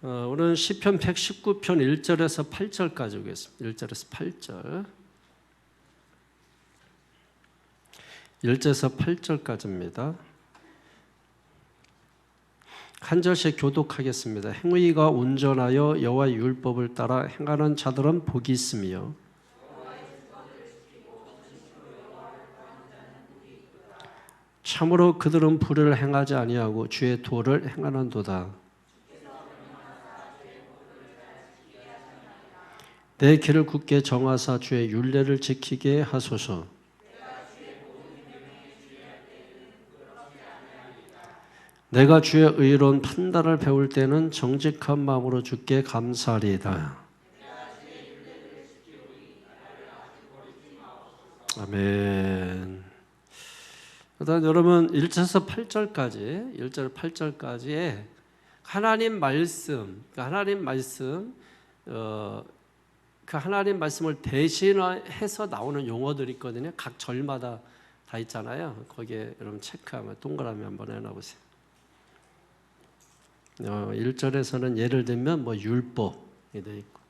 오늘은 시편 119편 1절에서 8절까지 오겠습니다. 1절에서 8절. 1절에서 8절까지입니다. 한 절씩 교독하겠습니다. 행위가 온전하여 여호와의 율법을 따라 행하는 자들은 복이 있으며 참으로 그들은 불의를 행하지 아니하고 주의 도를 행하는도다. 내 길을 굳게 정하사 주의 율례를 지키게 하소서. 내가 주의 의로운 판단을 배울 때는 정직한 마음으로 주께 감사하리이다. 아멘. 일단 여러분 1절에서 8절까지 1절 8절까지의 하나님 말씀, 그 하나님 말씀을 대신해서 나오는 용어들이 있거든요. 각 절마다 다 있잖아요. 거기에 여러분 체크하면 동그라미 한번 해놔보세요. 1절에서는 예를 들면 뭐 율법이 되어 있고,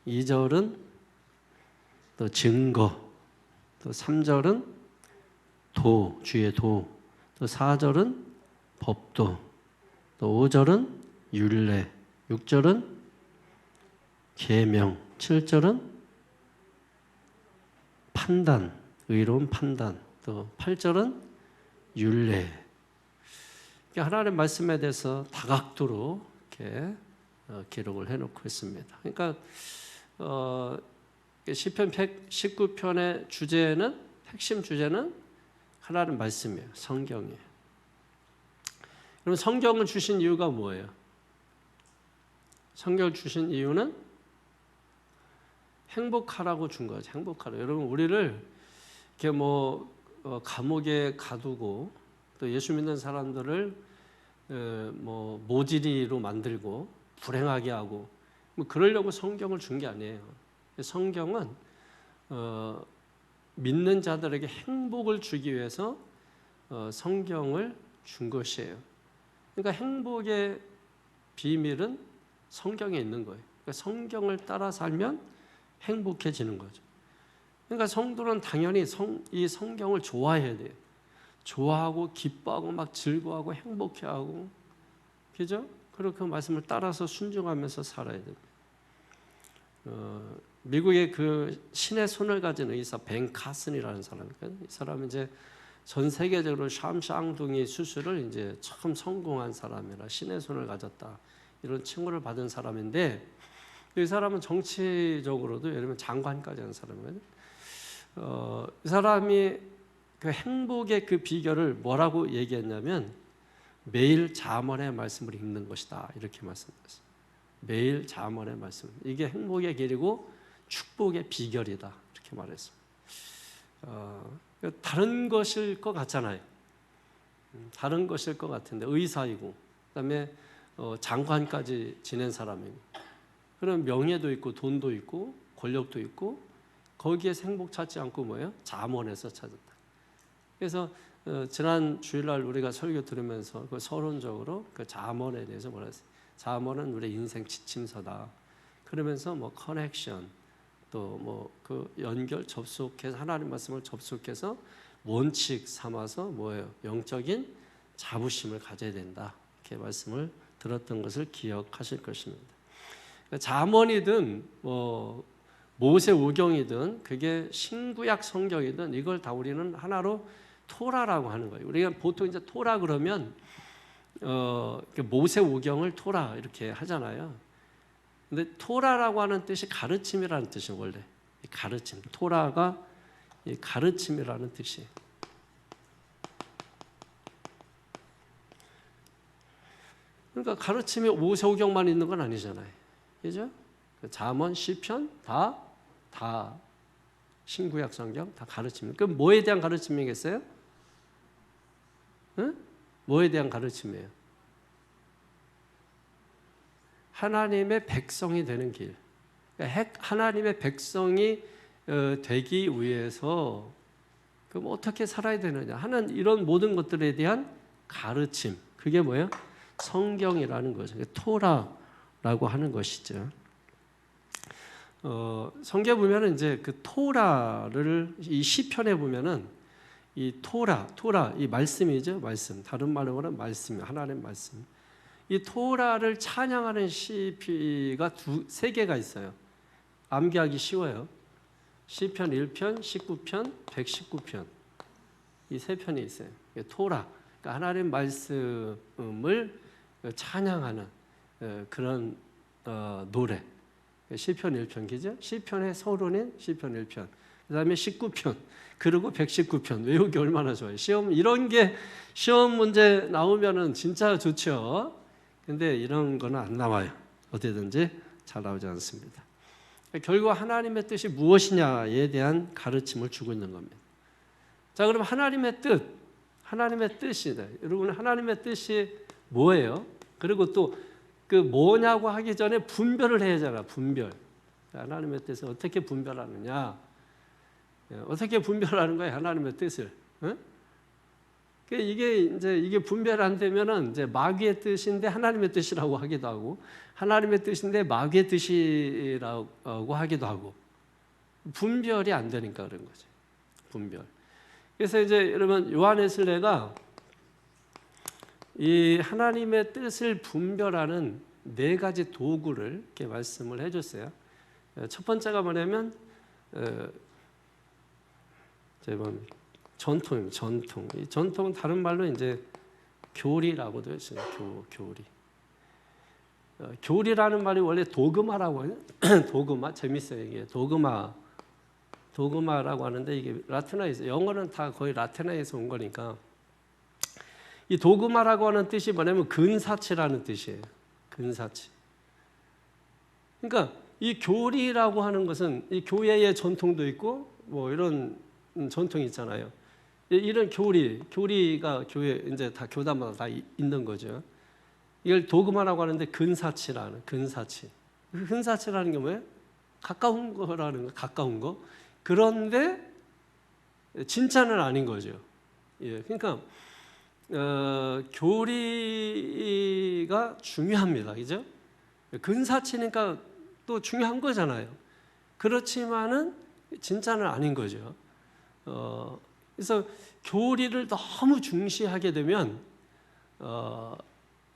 2절은 또 증거, 또 3절은 도, 주의 도, 또 4절은 법도, 또 5절은 율례, 6절은 계명, 7절은 판단, 의로운 판단, 또 8절은 율례. 하나님의 말씀에 대해서 다각도로 이렇게 기록을 해놓고 있습니다. 그러니까 시편 119편의 주제는, 핵심 주제는 하나님 말씀이에요. 성경이에요. 그럼 성경을 주신 이유가 뭐예요? 성경을 주신 이유는 행복하라고 준 거죠. 행복하라. 여러분, 우리를 이렇게 감옥에 가두고 또 예수 믿는 사람들을 모질이로 만들고 불행하게 하고 그러려고 성경을 준 게 아니에요. 성경은 믿는 자들에게 행복을 주기 위해서 성경을 준 것이에요. 그러니까 행복의 비밀은 성경에 있는 거예요. 그러니까 성경을 따라 살면 행복해지는 거죠. 그러니까 성도는 당연히 이 성경을 좋아해야 돼요. 좋아하고 기뻐하고 막 즐거워하고 행복해하고, 그죠? 그리고 그 말씀을 따라서 순종하면서 살아야 됩니다. 미국의 그 신의 손을 가진 의사 벤 카슨이라는 사람이거든요. 이 사람은 이제 전 세계적으로 샴쌍둥이 수술을 이제 처음 성공한 사람이라 신의 손을 가졌다, 이런 칭호를 받은 사람인데, 이 사람은 정치적으로도 예를 들면 장관까지 한 사람이거든요. 이 사람이 그 행복의 그 비결을 뭐라고 얘기했냐면 매일 잠언의 말씀을 읽는 것이다, 이렇게 말씀했어요. 매일 잠언의 말씀, 이게 행복의 길이고 축복의 비결이다, 이렇게 말했습니다. 다른 것일 것 같잖아요. 다른 것일 것 같은데 의사이고 그다음에 장관까지 지낸 사람이고, 그런 명예도 있고 돈도 있고 권력도 있고 거기에서 행복 찾지 않고 뭐예요? 잠언에서 찾았다. 그래서 지난 주일날 우리가 설교 들으면서 그 서론적으로 그 잠언에 대해서 뭐라 했어요? 잠언은 우리 인생 지침서다. 그러면서 커넥션, 또 그 연결, 접속해서 하나님 말씀을 접속해서 원칙 삼아서 뭐예요? 영적인 자부심을 가져야 된다, 이렇게 말씀을 들었던 것을 기억하실 것입니다. 잠언이든 모세오경이든 그게 신구약 성경이든 이걸 다 우리는 하나로 토라라고 하는 거예요. 우리가 보통 이제 토라 그러면 모세오경을 토라 이렇게 하잖아요. 근데 토라라고 하는 뜻이 가르침이라는 뜻이에요. 원래 가르침, 토라가 가르침이라는 뜻이에요. 그러니까 가르침이 모세오경만 있는 건 아니잖아요. 그죠? 잠언, 시편 다 신구약 성경 다 가르침. 그럼 뭐에 대한 가르침이겠어요? 응? 뭐에 대한 가르침이에요? 하나님의 백성이 되는 길. 하나님의 백성이 되기 위해서 그럼 어떻게 살아야 되느냐 하는 이런 모든 것들에 대한 가르침. 그게 뭐예요? 성경이라는 거죠. 토라 하는 것이죠. 성경에 보면은 이제 그 토라를 이 시편에 보면은 이 토라 이 말씀이죠, 말씀. 다른 말로 말씀, 하나님의 말씀. 이 토라를 찬양하는 시가 세 개가 있어요. 암기하기 쉬워요. 시편 1편, 19편, 119편. 이 세 편이 있어요. 토라, 그러니까 하나님의 말씀을 찬양하는 그런 노래. 시편 1편 기죠? 시편의 서론인 시편 1편. 그다음에 19편. 그리고 119편. 외우기 얼마나 좋아요. 이런 게 시험 문제 나오면은 진짜 좋죠. 근데 이런 거는 안 나와요. 어디든지 잘 나오지 않습니다. 결국 하나님의 뜻이 무엇이냐에 대한 가르침을 주고 있는 겁니다. 자, 그럼 하나님의 뜻이다. 여러분, 하나님의 뜻이 뭐예요? 그리고 또 그 뭐냐고 하기 전에 분별을 해야 하잖아. 분별. 하나님의 뜻을 어떻게 분별하느냐? 어떻게 분별하는 거예요? 하나님의 뜻을. 응? 이게 분별 안 되면은 이제 마귀의 뜻인데 하나님의 뜻이라고 하기도 하고, 하나님의 뜻인데 마귀의 뜻이라고 하기도 하고, 분별이 안 되니까 그런 거죠. 분별. 그래서 이제 여러분 요한웨슬레가 이 하나님의 뜻을 분별하는 네 가지 도구를 이렇게 말씀을 해줬어요. 첫 번째가 뭐냐면 전통입니다. 전통. 이 전통은 다른 말로 이제 교리라고도 했어요. 교리. 교리라는 말이 원래 도그마라고 해요. 도그마 재밌어요. 이게 도그마라고 하는데 이게 라틴어에서, 영어는 다 거의 라틴어에서 온 거니까. 이 도그마라고 하는 뜻이 뭐냐면 근사치라는 뜻이에요. 근사치. 그러니까 이 교리라고 하는 것은 이 교회의 전통도 있고 뭐 이런 전통이 있잖아요. 이런 교리가 교회 이제 다 교단마다 다 있는 거죠. 이걸 도그마라고 하는데 근사치라는 근사치라는 게 뭐예요? 가까운 거라는 거, 가까운 거. 그런데 진짜는 아닌 거죠. 예, 그러니까 교리가 중요합니다, 그죠? 근사치니까 또 중요한 거잖아요. 그렇지만은 진짜는 아닌 거죠. 그래서 교리를 너무 중시하게 되면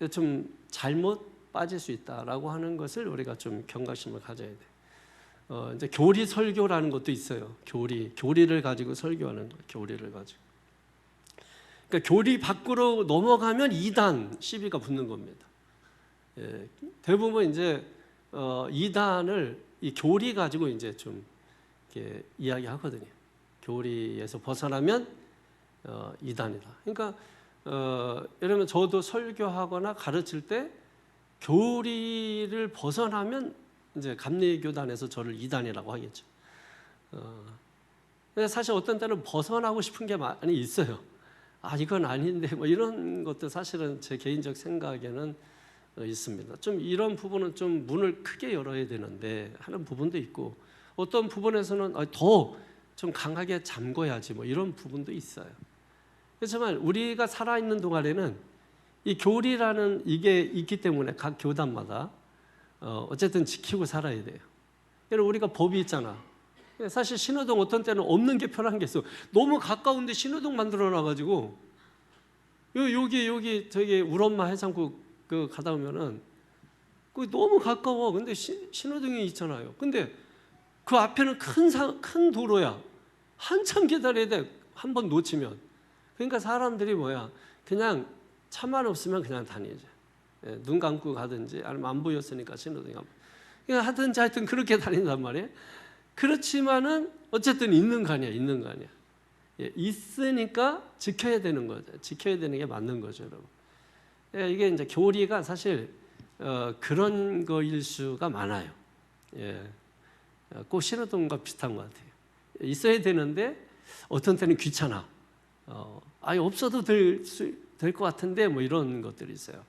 좀 잘못 빠질 수 있다라고 하는 것을 우리가 좀 경각심을 가져야 돼. 이제 교리 설교라는 것도 있어요. 교리를 가지고 설교하는 거, 교리를 가지고. 그러니까 교리 밖으로 넘어가면 이단 시비가 붙는 겁니다. 예, 대부분 이제 이단을 이 교리 가지고 이제 좀 이렇게 이야기하거든요. 교리에서 벗어나면 이단이다. 그러니까 여러분 저도 설교하거나 가르칠 때 교리를 벗어나면 이제 감리교단에서 저를 이단이라고 하겠죠. 근데 사실 어떤 때는 벗어나고 싶은 게 많이 있어요. 이건 아닌데 뭐 이런 것도 사실은 제 개인적 생각에는 있습니다. 좀 이런 부분은 좀 문을 크게 열어야 되는데 하는 부분도 있고, 어떤 부분에서는 더 좀 강하게 잠궈야지 뭐 이런 부분도 있어요. 그렇지만 우리가 살아있는 동안에는 이 교리라는 이게 있기 때문에 각 교단마다 어쨌든 지키고 살아야 돼요. 여러분 우리가 법이 있잖아. 사실 신호등 어떤 때는 없는 게 편한 게 있어. 너무 가까운데 신호등 만들어놔가지고 여기 저기 우리 엄마 해상국 그 가다 보면은 그 너무 가까워. 근데 신호등이 있잖아요. 근데 그 앞에는 큰 도로야. 한참 기다려야 돼. 한 번 놓치면. 그러니까 사람들이 그냥 차만 없으면 그냥 다니죠. 눈 감고 가든지 아니면 안 보였으니까 신호등이 그냥 하든지 하여튼 그렇게 다닌단 말이에요. 그렇지만은 어쨌든 있는 거 아니야. 예, 있으니까 지켜야 되는 거죠. 지켜야 되는 게 맞는 거죠, 여러분. 예, 이게 이제 교리가 사실 그런 거일 수가 많아요. 예, 꼭 신호등과 비슷한 것 같아요. 있어야 되는데 어떤 때는 귀찮아. 아예 없어도 될 것 같은데 뭐 이런 것들이 있어요.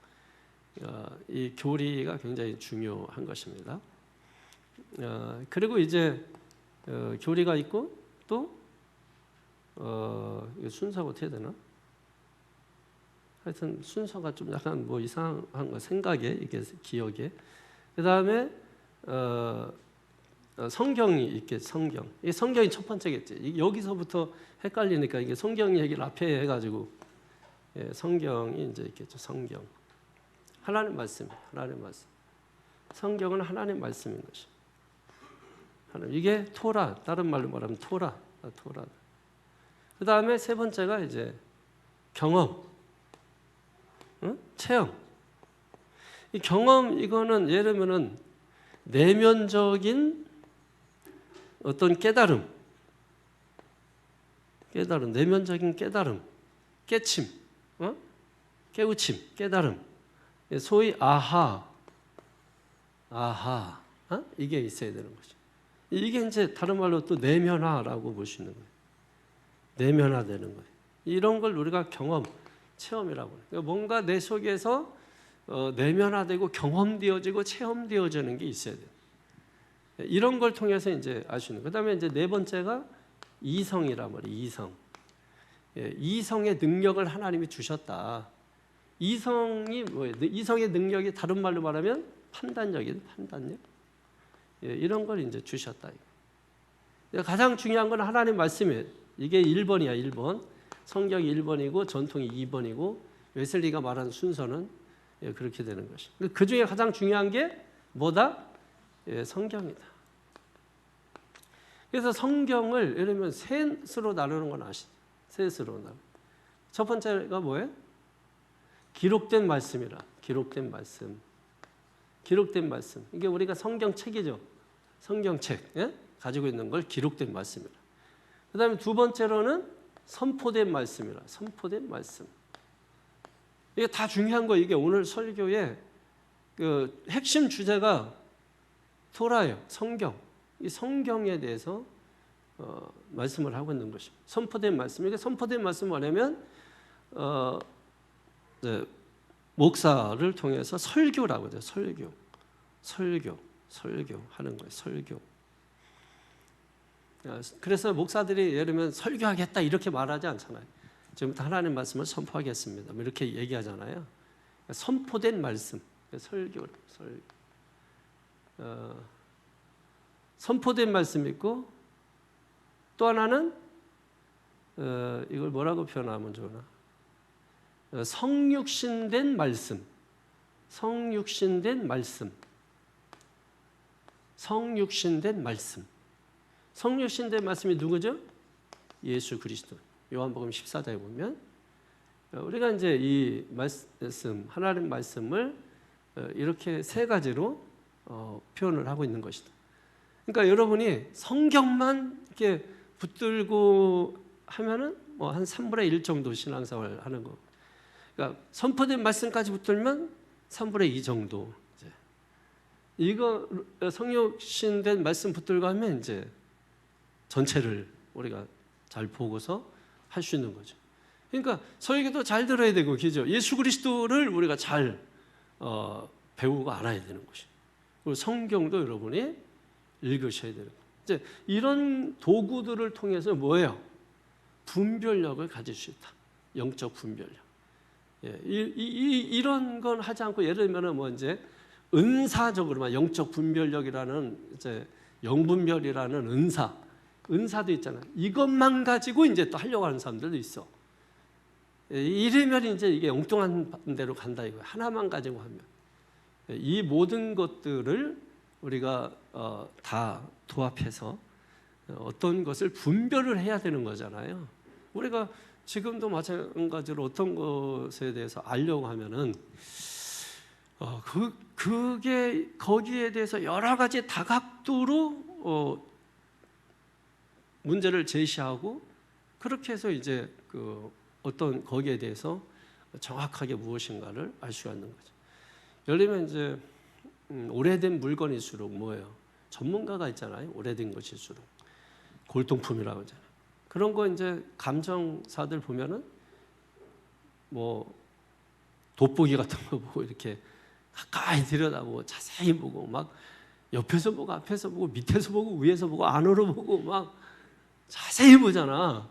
이 교리가 굉장히 중요한 것입니다. 그리고 이제 교리가 있고 또 순서가 어떻게 되나? 하여튼 순서가 좀 약간 뭐 이상한 거 생각에 이게 기억에 그 다음에 성경이 있겠지. 성경. 이 성경이 첫 번째겠지. 여기서부터 헷갈리니까 이게 성경 얘기를 앞에 해가지고 성경이 이제 있겠죠. 성경. 하나님 말씀, 하나님 말씀. 성경은 하나님 말씀인 것이. 이게 토라. 다른 말로 말하면 토라. 토라. 그 다음에 세 번째가 이제 경험, 체험. 이 경험 이거는 예를 들면은 내면적인 어떤 깨달음, 내면적인 깨달음, 깨침, 깨우침, 깨달음. 소위 아하, 이게 있어야 되는 거죠. 이게 이제 다른 말로 또 내면화라고 볼 수 있는 거예요. 내면화되는 거예요. 이런 걸 우리가 경험, 체험이라고 해요. 그러니까 뭔가 내 속에서 내면화되고 경험되어지고 체험되어지는 게 있어야 돼요. 이런 걸 통해서 이제 알 수 있는. 그다음에 이제 네 번째가 이성이란 말이에요. 이성. 이성의 능력을 하나님이 주셨다. 이성이 뭐예요? 이성의 능력이 다른 말로 말하면 판단력이에요. 판단력. 이런 걸 이제 주셨다. 가장 중요한 건 하나님 말씀이에요. 이게 1번이야, 1번. 성경이 1번이고 전통이 2번이고 웨슬리가 말하는 순서는 그렇게 되는 것이. 그 중에 가장 중요한 게 뭐다? 성경이다. 그래서 성경을 예를 들면 셋으로 나누는 건 아시죠? 셋으로 나누. 첫 번째가 뭐예요? 기록된 말씀이라. 기록된 말씀. 기록된 말씀. 이게 우리가 성경책이죠. 성경책. 가지고 있는 걸 기록된 말씀이라. 그 다음에 두 번째로는 선포된 말씀이라. 선포된 말씀. 이게 다 중요한 거예요. 이게 오늘 설교의 그 핵심 주제가 토라예요. 성경. 이 성경에 대해서 말씀을 하고 있는 것입니다. 선포된 말씀. 이게 선포된 말씀 뭐냐면 목사를 통해서 설교라고 해요. 설교하는 거예요. 설교. 그래서 목사들이 예를 들면 설교하겠다 이렇게 말하지 않잖아요. 지금부터 하나님 말씀을 선포하겠습니다. 이렇게 얘기하잖아요. 선포된 말씀, 설교. 선포된 말씀이 있고 또 하나는 이걸 뭐라고 표현하면 좋으나? 성육신된 말씀. 성육신된 말씀. 성육신된 말씀. 성육신된 말씀이 누구죠? 예수 그리스도. 요한복음 14장에 보면 우리가 이제 이 말씀, 하나님 말씀을 이렇게 세 가지로 표현을 하고 있는 것이다. 그러니까 여러분이 성경만 이렇게 붙들고 하면은 뭐 한 3분의 1 정도 신앙생활 하는 거. 그러니까 선포된 말씀까지 붙들면 3분의 2 정도. 이거 성육신된 말씀 붙들고 하면 이제 전체를 우리가 잘 보고서 할 수 있는 거죠. 그러니까 설교도 잘 들어야 되고, 그죠? 예수 그리스도를 우리가 잘 배우고 알아야 되는 것이. 그리고 성경도 여러분이 읽으셔야 되는 거예요. 이제 이런 도구들을 통해서 뭐예요? 분별력을 가질 수 있다. 영적 분별력. 이런 건 하지 않고 예를 들면 뭐 이제 은사적으로만 영적 분별력이라는 이제 영분별이라는 은사도 있잖아요. 이것만 가지고 이제 또 하려고 하는 사람들도 있어. 이러면 이제 이게 엉뚱한 대로 간다 이거예요. 하나만 가지고 하면. 이 모든 것들을 우리가 다 도합해서 어떤 것을 분별을 해야 되는 거잖아요. 우리가 지금도 마찬가지로 어떤 것에 대해서 알려고 하면은 그게 거기에 대해서 여러 가지 다각도로 문제를 제시하고 그렇게 해서 이제 그 어떤 거기에 대해서 정확하게 무엇인가를 알 수가 있는 거죠. 예를 들면 이제 오래된 물건일수록 뭐예요? 전문가가 있잖아요. 오래된 것일수록 골동품이라고 하잖아요. 그런 거 이제 감정사들 보면은 뭐 돋보기 같은 거 보고 이렇게 가까이 들여다보고 자세히 보고 막 옆에서 보고 앞에서 보고 밑에서 보고 위에서 보고 안으로 보고 막 자세히 보잖아.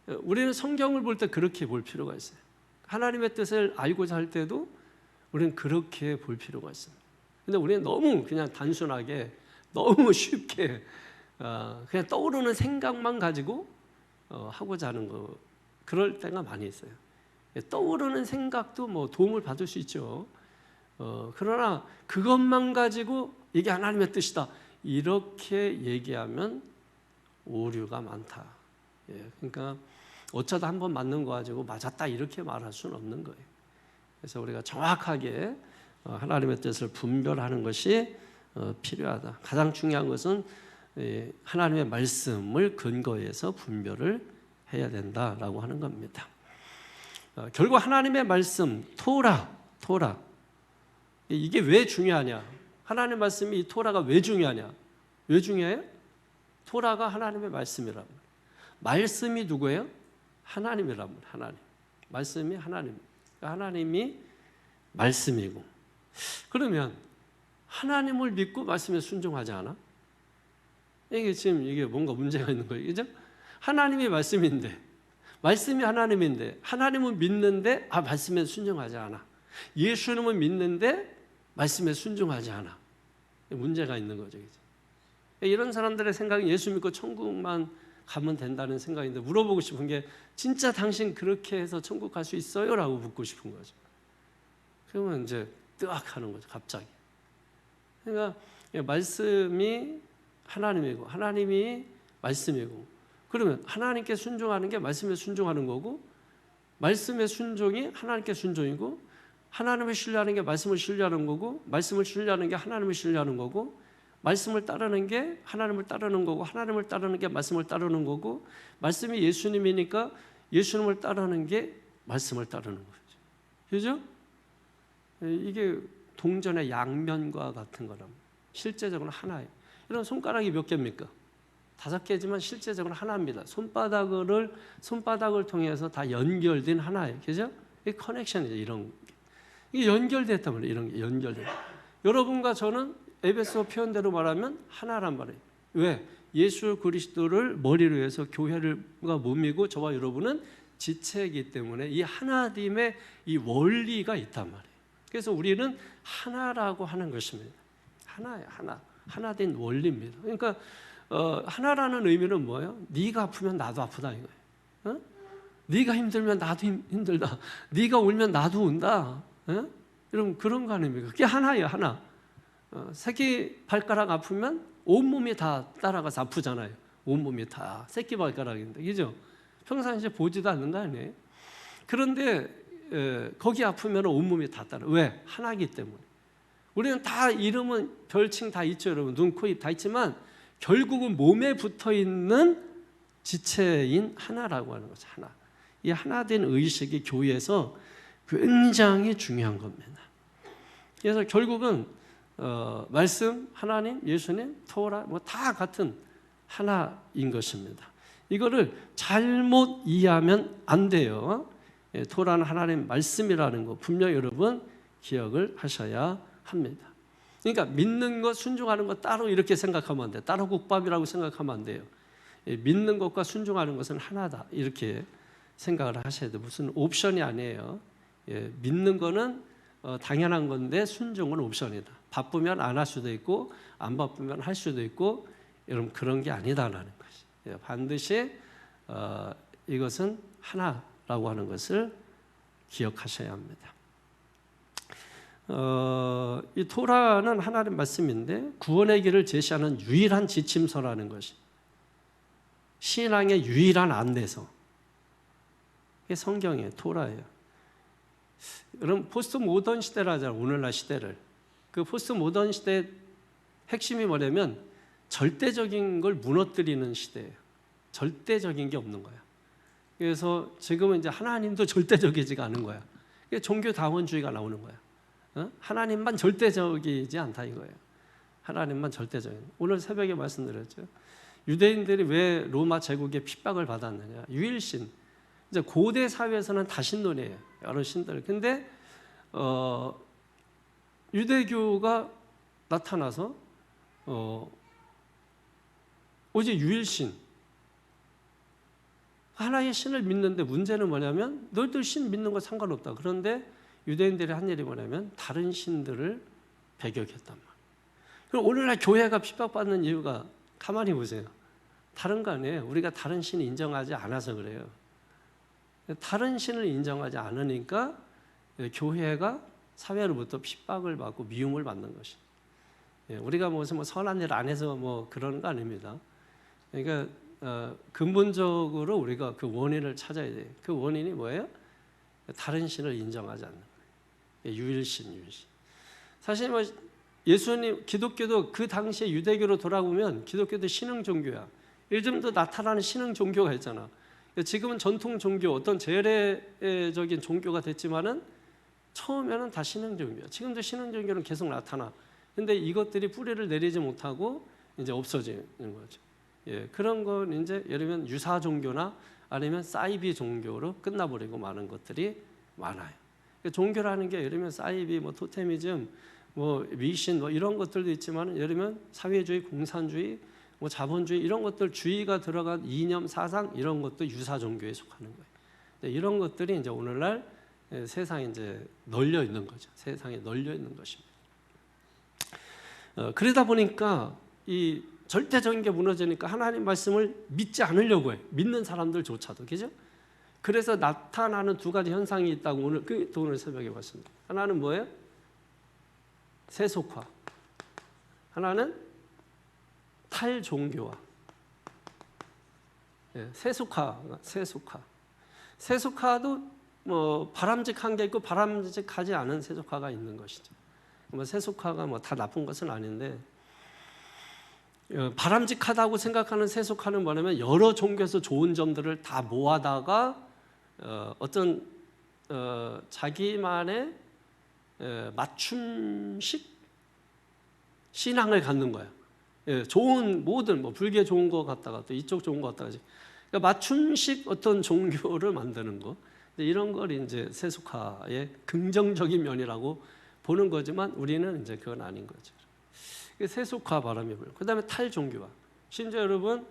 우리는 성경을 볼 때 그렇게 볼 필요가 있어요. 하나님의 뜻을 알고자 할 때도 우리는 그렇게 볼 필요가 있어요. 근데 우리는 너무 그냥 단순하게 너무 쉽게 그냥 떠오르는 생각만 가지고 하고자 하는 거 그럴 때가 많이 있어요. 떠오르는 생각도 뭐 도움을 받을 수 있죠. 그러나 그것만 가지고 이게 하나님의 뜻이다 이렇게 얘기하면 오류가 많다. 그러니까 어쩌다 한번 맞는 거 가지고 맞았다 이렇게 말할 수는 없는 거예요. 그래서 우리가 정확하게 하나님의 뜻을 분별하는 것이 필요하다. 가장 중요한 것은 하나님의 말씀을 근거해서 분별을 해야 된다라고 하는 겁니다. 결국 하나님의 말씀 토라 이게 왜 중요하냐? 하나님의 말씀이 이 토라가 왜 중요하냐? 왜 중요해요? 토라가 하나님의 말씀이라고. 말씀이 누구예요? 하나님이라고. 하나님. 말씀이 하나님. 하나님이 말씀이고. 그러면 하나님을 믿고 말씀에 순종하지 않아? 이게 지금 이게 뭔가 문제가 있는 거예요. 그죠? 하나님이 말씀인데, 말씀이 하나님인데, 하나님을 믿는데, 말씀에 순종하지 않아. 예수님을 믿는데, 말씀에 순종하지 않아. 문제가 있는 거죠. 그죠? 이런 사람들의 생각은 예수 믿고 천국만 가면 된다는 생각인데, 물어보고 싶은 게, 진짜 당신 그렇게 해서 천국 갈 수 있어요? 라고 묻고 싶은 거죠. 그러면 이제 뜨악 하는 거죠, 갑자기. 그러니까 말씀이 하나님이고 하나님이 말씀이고 그러면 하나님께 순종하는 게 말씀에 순종하는 거고 말씀의 순종이 하나님께 순종이고 하나님을 신뢰하는 게 말씀을 신뢰하는 거고 말씀을 신뢰하는 게 하나님을 신뢰하는 거고 말씀을 따르는 게 하나님을 따르는 거고 하나님을 따르는 게 말씀을 따르는 거고 말씀이 예수님이니까 예수님을 따르는 게 말씀을 따르는 거죠. 그죠? 이게 동전의 양면과 같은 거랍니다. 실제적으로 하나예요. 이런 손가락이 몇 개입니까? 5개지만 실제적으로 하나입니다. 손바닥을 통해서 다 연결된 하나예요. 그죠? 이 커넥션이죠. 이런 게. 이게 연결됐단 말이에요. 이런 게 연결돼. 여러분과 저는 에베소 표현대로 말하면 하나란 말이에요. 왜? 예수 그리스도를 머리로 해서 교회가 몸이고 저와 여러분은 지체이기 때문에 이 하나됨의 이 원리가 있단 말이에요. 그래서 우리는 하나라고 하는 것입니다. 하나예요. 하나 된 원리입니다. 그러니까 하나라는 의미는 뭐예요? 네가 아프면 나도 아프다 이거예요. 네가 힘들면 나도 힘들다. 네가 울면 나도 운다. 여러분 그런 거 아닙니까? 그게 하나예요. 하나. 새끼 발가락 아프면 온몸이 다 따라가서 아프잖아요. 온몸이 다 새끼 발가락인데 그죠? 평상시에 보지도 않는 거 아니에요? 그런데 거기 아프면 온몸이 다 따라. 왜? 하나이기 때문에. 우리는 다 이름은 별칭 다 있죠, 여러분. 눈, 코, 입 다 있지만 결국은 몸에 붙어있는 지체인 하나라고 하는 거죠. 하나. 이 하나된 의식이 교회에서 굉장히 중요한 겁니다. 그래서 결국은 말씀, 하나님, 예수님, 토라 뭐 다 같은 하나인 것입니다. 이거를 잘못 이해하면 안 돼요. 토라는 하나님 말씀이라는 거 분명히 여러분 기억을 하셔야 합니다. 그러니까 믿는 것, 순종하는 것 따로 이렇게 생각하면 안 돼요. 따로 국밥이라고 생각하면 안 돼요. 믿는 것과 순종하는 것은 하나다 이렇게 생각을 하셔야 돼요. 무슨 옵션이 아니에요. 믿는 거는 당연한 건데 순종은 옵션이다. 바쁘면 안 할 수도 있고 안 바쁘면 할 수도 있고 여러분 그런 게 아니다라는 것이 반드시 이것은 하나라고 하는 것을 기억하셔야 합니다. 이 토라는 하나님 말씀인데 구원의 길을 제시하는 유일한 지침서라는 것이 신앙의 유일한 안내서 이게 성경이에요. 토라예요. 여러분 포스트 모던 시대라 하잖아요. 오늘날 시대를. 그 포스트 모던 시대의 핵심이 뭐냐면 절대적인 걸 무너뜨리는 시대예요. 절대적인 게 없는 거야. 그래서 지금은 이제 하나님도 절대적이지가 않은 거야. 종교다원주의가 나오는 거야. 하나님만 절대적이지 않다 이거예요. 하나님만 절대적인. 오늘 새벽에 말씀드렸죠. 유대인들이 왜 로마 제국의 핍박을 받았느냐. 유일신. 이제 고대 사회에서는 다신론이에요. 여러 신들. 근데 유대교가 나타나서 오직 유일신. 하나의 신을 믿는데 문제는 뭐냐면 너희들 신 믿는 거 상관없다. 그런데 유대인들이 한 일이 뭐냐면 다른 신들을 배격했단 말이에요. 그럼 오늘날 교회가 핍박받는 이유가 가만히 보세요. 다른 거 아니에요. 우리가 다른 신을 인정하지 않아서 그래요. 다른 신을 인정하지 않으니까 교회가 사회로부터 핍박을 받고 미움을 받는 것이. 우리가 무슨 선한 일 안 해서 그런 거 아닙니다. 그러니까 근본적으로 우리가 그 원인을 찾아야 돼요. 그 원인이 뭐예요? 다른 신을 인정하지 않는 거예요. 유일신. 사실 예수님, 기독교도 그 당시에 유대교로 돌아보면 기독교도 신흥 종교야. 요즘도 나타나는 신흥 종교가 있잖아. 지금은 전통 종교, 어떤 재래적인 종교가 됐지만은 처음에는 다 신흥 종교야. 지금도 신흥 종교는 계속 나타나. 근데 이것들이 뿌리를 내리지 못하고 이제 없어지는 거죠. 그런 건 이제 예를 들면 유사 종교나 아니면 사이비 종교로 끝나버리고 마는 것들이 많아요. 종교라는 게 예를 들면 사이비, 토테미즘, 미신 이런 것들도 있지만 예를 들면 사회주의, 공산주의, 자본주의 이런 것들 주의가 들어간 이념, 사상 이런 것도 유사 종교에 속하는 거예요. 이런 것들이 이제 오늘날 세상에 이제 널려 있는 거죠. 세상에 널려 있는 것입니다. 그러다 보니까 이 절대적인 게 무너지니까 하나님 말씀을 믿지 않으려고 해요. 믿는 사람들조차도, 그죠? 그래서 나타나는 두 가지 현상이 있다고 오늘 새벽에 봤습니다. 하나는 뭐예요? 세속화. 하나는 탈종교화. 세속화도 바람직한 게 있고 바람직하지 않은 세속화가 있는 것이죠. 세속화가 다 나쁜 것은 아닌데 바람직하다고 생각하는 세속화는 뭐냐면 여러 종교에서 좋은 점들을 다 모아다가 어떤 자기만의 맞춤식 신앙을 갖는 거예요. 좋은 모든 불교 좋은 거 갖다가 또 이쪽 좋은 거 갖다가 그러니까 맞춤식 어떤 종교를 만드는 거, 이런 걸 이제 세속화의 긍정적인 면이라고 보는 거지만 우리는 이제 그건 아닌 거죠. 세속화 바람이 불고, 그다음에 탈종교화. 심지어 여러분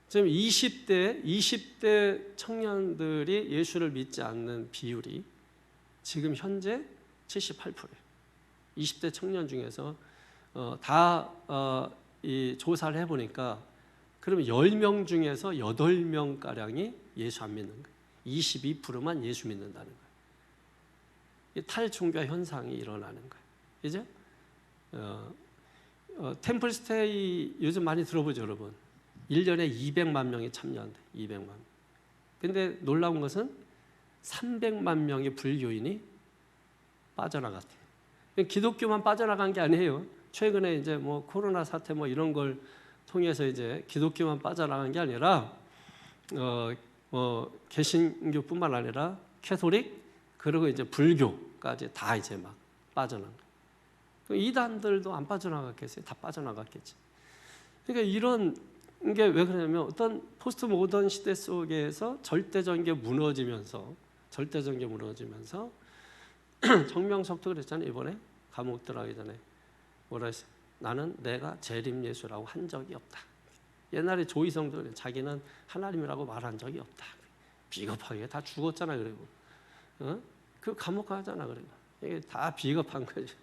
지금 20대 청년들이 예수를 믿지 않는 비율이 지금 현재 78%예요. 20대 청년 중에서 이 조사를 해보니까 그러면 10명 중에서 8명가량이 예수 안 믿는 거예요. 22%만 예수 믿는다는 거예요. 이 탈종교 현상이 일어나는 거예요. 그죠? 템플스테이 요즘 많이 들어보죠, 여러분. 1년에 200만 명이 참여한대. 200만 명. 근데 놀라운 것은 300만 명의 불교인이 빠져나갔대요. 기독교만 빠져나간 게 아니에요. 최근에 이제 코로나 사태 이런 걸 통해서 이제 기독교만 빠져나간 게 아니라 개신교뿐만 아니라 캐톨릭 그리고 이제 불교까지 다 이제 막 빠져나간 거예요. 이단들도 안 빠져나갔겠어요? 다 빠져나갔겠지. 그러니까 이런 게 왜 그러냐면 어떤 포스트 모던 시대 속에서 절대적인 게 무너지면서 정명석도 그랬잖아요. 이번에 감옥 들어가기 전에 뭐라 했어요? 나는 내가 재림 예수라고 한 적이 없다. 옛날에 조이성도 그래. 자기는 하나님이라고 말한 적이 없다. 비겁하게 다 죽었잖아. 그리고 그 감옥 가잖아. 그리고 이게 다 비겁한 거죠.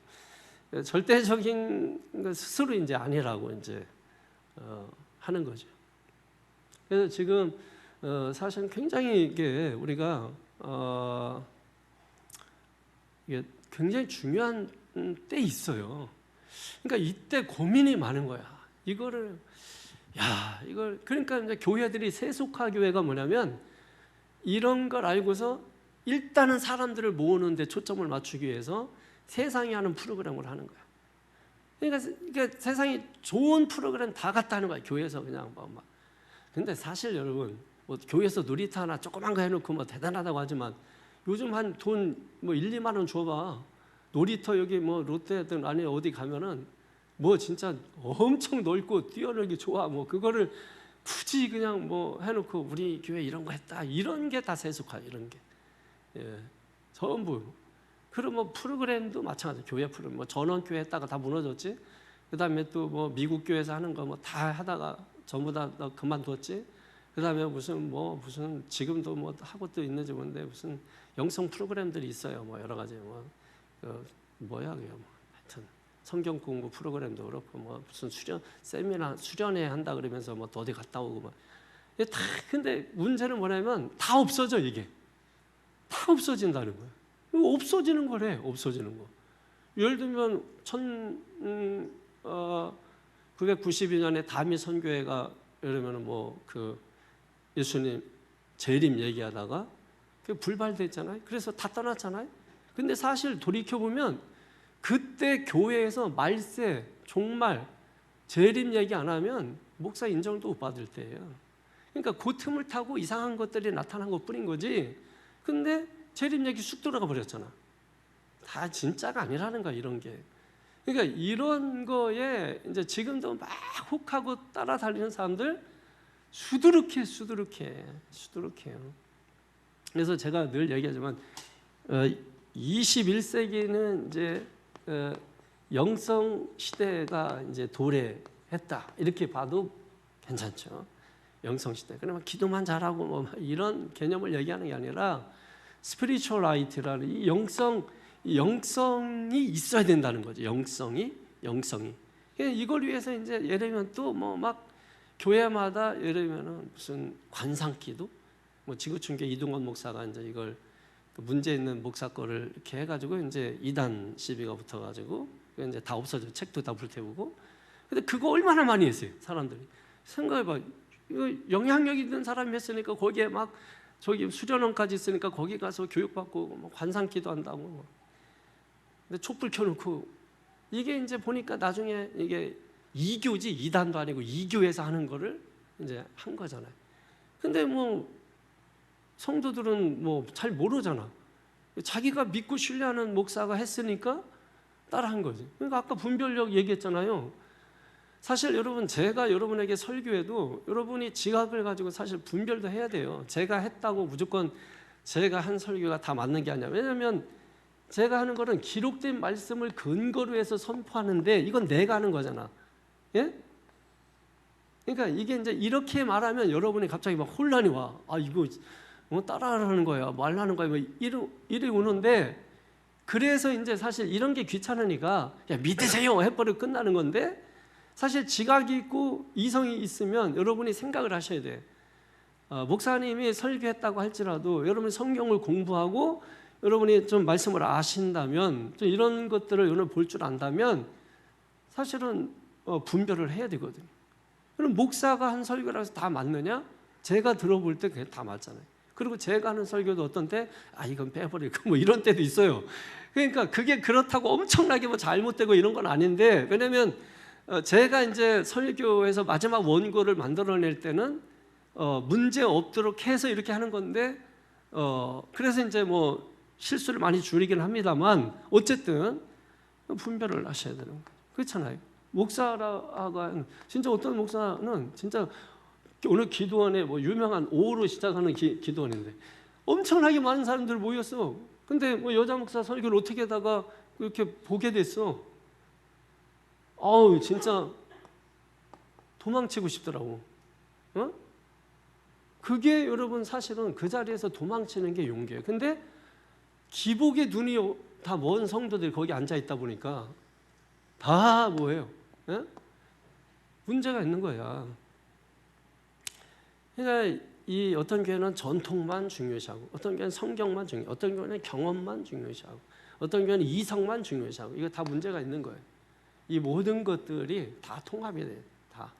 절대적인 거 스스로 이제 아니라고 이제 하는 거죠. 그래서 지금 사실 굉장히 이게 우리가 이게 굉장히 중요한 때 있어요. 그러니까 이때 고민이 많은 거야. 이걸 그러니까 이제 교회들이 세속화 교회가 뭐냐면 이런 걸 알고서 일단은 사람들을 모으는 데 초점을 맞추기 위해서 세상이 하는 프로그램을 하는 거야. 그러니까 세상이 좋은 프로그램 다 갖다 하는 거야. 교회에서 그냥 막. 근데 사실 여러분 교회에서 놀이터 하나 조그만 거 해놓고 대단하다고 하지만 요즘 한 돈 1, 2만 원 줘봐. 놀이터 여기 롯데든 아니 어디 가면은 진짜 엄청 넓고 뛰어놀기 좋아. 그거를 굳이 그냥 해놓고 우리 교회 이런 거 했다. 이런 게 다 세속화 이런 게. 전부. 그리고 프로그램도 마찬가지. 교회 프로그램 전원교회 했다가 다 무너졌지. 그다음에 또 미국 교회에서 하는 거 다 하다가 전부 다 그만뒀지. 그다음에 무슨 지금도 하고 또 있는지 모르는데 무슨 영성 프로그램들이 있어요. 여러 가지 뭐야 그게 하여튼 성경 공부 프로그램도 그렇고 뭐 무슨 세미나 수련회 한다 그러면서 뭐 어디 갔다 오고 막 이게 다. 근데 문제는 뭐냐면 다 없어져. 이게 다 없어진다는 거예요. 이거 없어지는 거래. 없어지는 거. 예를 들면 1992년에 다미 선교회가 이러면은 뭐 그 예수님 재림 얘기하다가 그 불발됐잖아요. 그래서 다 떠났잖아요. 근데 사실 돌이켜 보면 그때 교회에서 말세, 종말, 재림 얘기 안 하면 목사 인정도 못 받을 때예요. 그러니까 그 틈을 타고 이상한 것들이 나타난 것뿐인 거지. 근데 재림 얘기 쑥 들어가 버렸잖아. 다 진짜가 아니라는 거야, 이런 게. 그러니까 이런 거에 이제 지금도 막 혹하고 따라다니는 사람들 수두룩해요. 그래서 제가 늘 얘기하지만 21세기는 이제 영성 시대가 이제 도래했다 이렇게 봐도 괜찮죠. 영성 시대. 그러면 기도만 잘하고 뭐 이런 개념을 얘기하는 게 아니라 스피리추얼라이트라는 이 영성이 있어야 된다는 거죠. 영성이. 이걸 위해서 이제 예를 들면 또 뭐 막 교회마다 예를 들면은 무슨 관상기도, 뭐 지구촌교 이동건 목사가 이제 이걸 문제 있는 목사 거를 이렇게 해가지고 이제 이단 시비가 붙어가지고 이제 다 없어져. 책도 다 불태우고. 근데 그거 얼마나 많이 했어요, 사람들이. 생각해봐. 이거 영향력 있는 사람이 했으니까 거기에 막 저기 수련원까지 있으니까 거기 가서 교육받고 뭐 관상기도 한다고. 근데 촛불 켜놓고 이게 이제 보니까 나중에 이게 이교지 이단도 아니고 이교에서 하는 거를 이제 한 거잖아요. 근데 뭐 성도들은 뭐 잘 모르잖아. 자기가 믿고 신뢰하는 목사가 했으니까 따라한 거지. 그러니까 아까 분별력 얘기했잖아요. 사실 여러분 제가 여러분에게 설교해도 여러분이 지각을 가지고 사실 분별도 해야 돼요. 제가 했다고 무조건 제가 한 설교가 다 맞는 게 아니야. 왜냐하면 제가 하는 거는 기록된 말씀을 근거로 해서 선포하는데 이건 내가 하는 거잖아. 예? 그러니까 이게 이제 이렇게 말하면 여러분이 갑자기 막 혼란이 와. 아 이거 뭐 따라하는 거야, 말하는 거야, 뭐 이리 오는데 그래서 이제 사실 이런 게 귀찮으니까 야 믿으세요 해버리고 끝나는 건데 사실 지각이 있고 이성이 있으면 여러분이 생각을 하셔야 돼. 목사님이 설교했다고 할지라도 여러분이 성경을 공부하고 여러분이 좀 말씀을 아신다면 좀 이런 것들을 여러분 볼 줄 안다면 사실은 분별을 해야 되거든요. 그럼 목사가 한 설교라서 다 맞느냐? 제가 들어볼 때 그게 다 맞잖아요. 그리고 제가 하는 설교도 어떤 때 이건 빼버리고 뭐 이런 때도 있어요. 그러니까 그게 그렇다고 엄청나게 뭐 잘못되고 이런 건 아닌데 왜냐면 제가 이제 설교에서 마지막 원고를 만들어낼 때는 문제 없도록 해서 이렇게 하는 건데 그래서 이제 뭐 실수를 많이 줄이긴 합니다만 어쨌든 분별을 하셔야 되는 거예요. 그렇잖아요. 목사가 진짜 어떤 목사는 진짜 오늘 기도원에 뭐 유명한 5로 시작하는 기도원인데 엄청나게 많은 사람들 모였어. 근데 뭐 여자 목사 설교를 어떻게 하다가 이렇게 보게 됐어. 진짜 도망치고 싶더라고. 그게 여러분 사실은 그 자리에서 도망치는 게 용기예요. 근데 기복의 눈이 다 먼 성도들이 거기 앉아 있다 보니까 다 뭐예요? 문제가 있는 거야. 그러니까 이 어떤 교회는 전통만 중요시하고, 어떤 교회는 성경만 중요, 어떤 교회는 경험만 중요시하고, 어떤 교회는 이성만 중요시하고, 이거 다 문제가 있는 거예요. 이 모든 것들이 다 통합이 돼요. 다.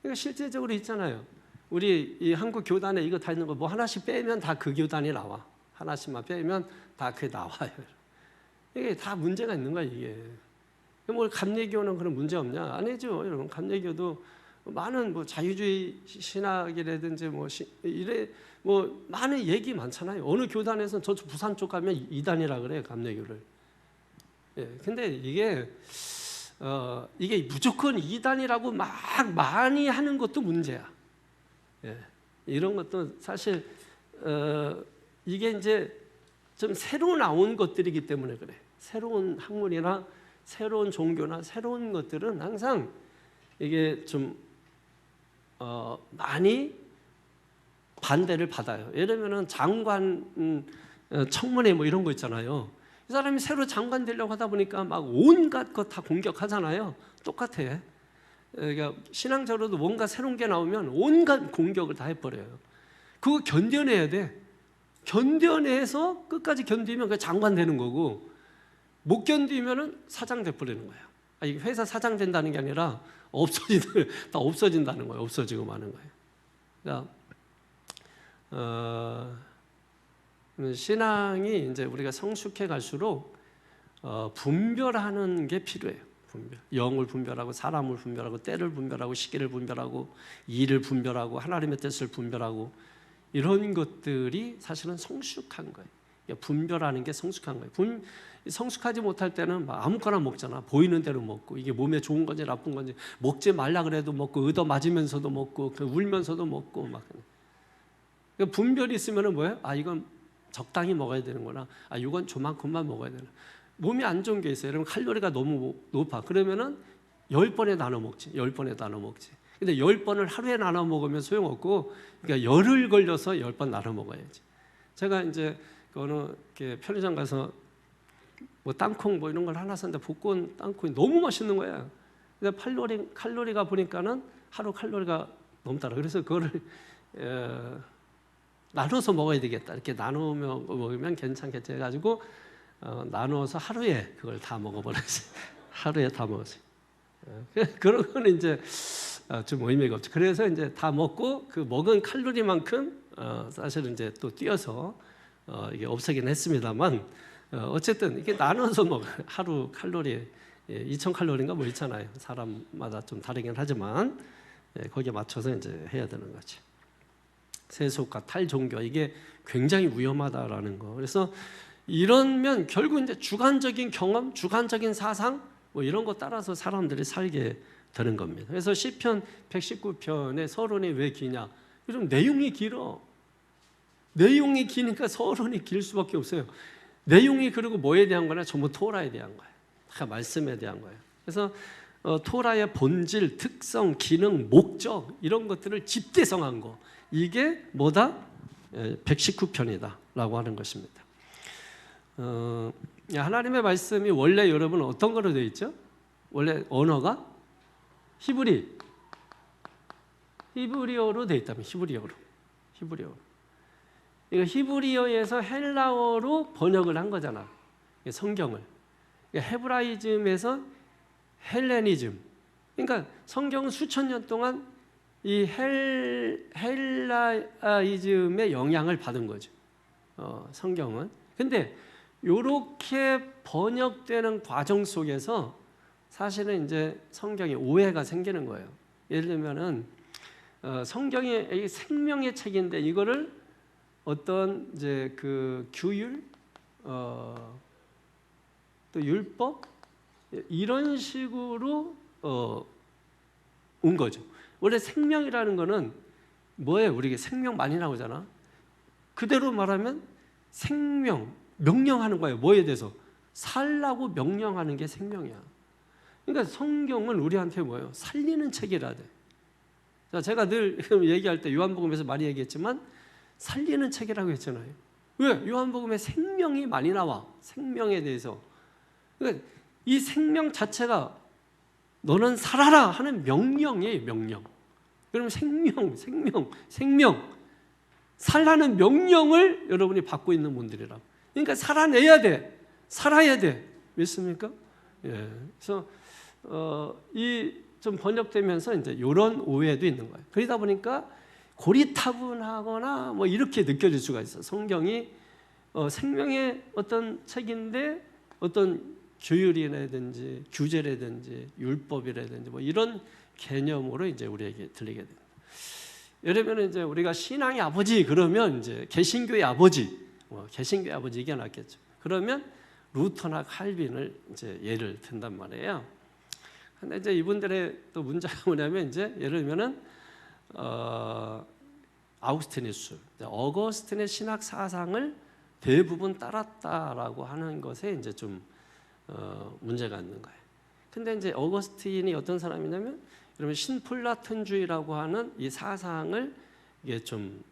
그러니까 실제적으로 있잖아요. 우리 이 한국 교단에 이거 다 있는 거 뭐 하나씩 빼면 다 그 교단이 나와. 하나씩만 빼면 다 그게 나와요. 이게 다 문제가 있는 거야 이게. 뭐 감리교는 그런 문제 없냐? 아니죠, 여러분. 감리교도 많은 뭐 자유주의 신학이라든지 뭐 이래 뭐 많은 얘기 많잖아요. 어느 교단에서는 저 부산 쪽 가면 이단이라 그래요, 감리교를. 예, 근데 이게 무조건 이단이라고 막 많이 하는 것도 문제야. 예, 이런 것도 사실 이게 이제 좀 새로 나온 것들이기 때문에 그래. 새로운 학문이나 새로운 종교나 새로운 것들은 항상 이게 좀 많이 반대를 받아요. 예를 들면은 장관 청문회 뭐 이런 거 있잖아요. 이 사람이 새로 장관 되려고 하다 보니까 막 온갖 것 다 공격하잖아요. 똑같아. 그러니까 신앙적으로도 뭔가 새로운 게 나오면 온갖 공격을 다 해버려요. 그거 견뎌내야 돼. 견뎌내서 끝까지 견디면 그 장관 되는 거고, 못 견디면은 사장 돼버리는 거예요. 이게 회사 사장 된다는 게 아니라 다 없어진다는 거예요. 없어지고 마는 거예요. 그러니까 신앙이 이제 우리가 성숙해 갈수록 분별하는 게 필요해요. 분별. 영을 분별하고 사람을 분별하고 때를 분별하고 시기를 분별하고 일을 분별하고 하나님의 뜻을 분별하고 이런 것들이 사실은 성숙한 거예요. 분별하는 게 성숙한 거예요. 성숙하지 못할 때는 막 아무거나 먹잖아. 보이는 대로 먹고 이게 몸에 좋은 건지 나쁜 건지 먹지 말라 그래도 먹고 얻어 맞으면서도 먹고 울면서도 먹고 막. 분별이 있으면은 뭐예요? 이건 적당히 먹어야 되는구나. 이건 조만큼만 먹어야 되나. 몸에 안 좋은 게 있어요. 여러분 칼로리가 너무 높아. 그러면은 10번에 나눠 먹지. 10번에 나눠 먹지. 근데 10번을 하루에 나눠 먹으면 소용없고, 그러니까 열흘 걸려서 10번 나눠 먹어야지. 제가 이제 어느 편의점 가서 뭐 땅콩 뭐 이런 걸 하나 샀는데 복권 땅콩이 너무 맛있는 거야. 근데 칼로리가 보니까는 하루 칼로리가 넘더라. 그래서 그거를 나눠서 먹어야 되겠다. 이렇게 나누면 먹으면 괜찮겠지 해가지고 나누어서 하루에 그걸 다 먹어버렸어요. 하루에 다 먹었어요. 그런 거는 이제 좀 의미가 없죠. 그래서 이제 다 먹고 그 먹은 칼로리만큼 사실은 이제 또 뛰어서 이게 없애긴 했습니다만, 어쨌든 이게 나눠서 하루 칼로리 2,000칼로리인가 뭐 있잖아요. 사람마다 좀 다르긴 하지만 거기에 맞춰서 이제 해야 되는 거지. 세속과 탈종교, 이게 굉장히 위험하다라는 거. 그래서 이러면 결국 이제 주관적인 경험, 주관적인 사상 뭐 이런 거 따라서 사람들이 살게 되는 겁니다. 그래서 시편 119편의 서론이 왜 기냐? 좀 내용이 길어. 내용이 기니까 서론이 길 수밖에 없어요. 내용이 그리고 뭐에 대한 거냐? 전부 토라에 대한 거예요. 다 말씀에 대한 거예요. 그래서 토라의 본질, 특성, 기능, 목적 이런 것들을 집대성한 거, 이게 뭐다? 119편이다 라고 하는 것입니다. 하나님의 말씀이 원래 여러분 어떤 거로 되어 있죠? 원래 언어가 히브리어로 되어 있다면 히브리어로. 이거 히브리어에서 헬라어로 번역을 한 거잖아. 성경을. 헤브라이즘에서 헬레니즘. 그러니까 성경은 수천 년 동안 이 헬라이즘의 영향을 받은 거죠. 성경은. 근데 이렇게 번역되는 과정 속에서 사실은 이제 성경에 오해가 생기는 거예요. 예를 들면은 성경이 생명의 책인데 이거를 어떤 이제 그 규율, 또 율법 이런 식으로 온 거죠. 원래 생명이라는 거는 뭐예요? 우리가 생명 많이 나오잖아. 그대로 말하면 생명, 명령하는 거예요. 뭐에 대해서? 살라고 명령하는 게 생명이야. 그러니까 성경은 우리한테 뭐예요? 살리는 책이라 돼. 자, 제가 늘 얘기할 때 요한복음에서 많이 얘기했지만 살리는 책이라고 했잖아요. 왜? 요한복음에 생명이 많이 나와. 생명에 대해서. 그러니까 이 생명 자체가 너는 살아라 하는 명령이에요. 명령. 그러면 생명 살라는 명령을 여러분이 받고 있는 분들이라고. 그러니까 살아내야 돼. 살아야 돼. 믿습니까? 예. 그래서 이 좀 번역되면서 이제 이런 오해도 있는 거예요. 그러다 보니까 고리타분하거나 뭐 이렇게 느껴질 수가 있어. 성경이 생명의 어떤 책인데 어떤 규율이라든지 규제라든지 율법이라든지 뭐 이런 개념으로 이제 우리에게 들리게 됩니다. 예를 들면 이제 우리가 신앙의 아버지 그러면 이제 개신교의 아버지, 개신교의 아버지 이게 낫겠죠. 그러면 루터나 칼빈을 이제 예를 든단 말이에요. 근데 이제 이분들의 또 문제가 뭐냐면 이제 예를 들면은 아우구스티누스, 어거스틴의 신학 사상을 대부분 따랐다라고 하는 것에 이제 좀 문제가 있는 거예요. 근데 이제 어거스틴이 어떤 사람이냐면 여러분 신플라톤주의라고 하는 이 사상을 이게 좀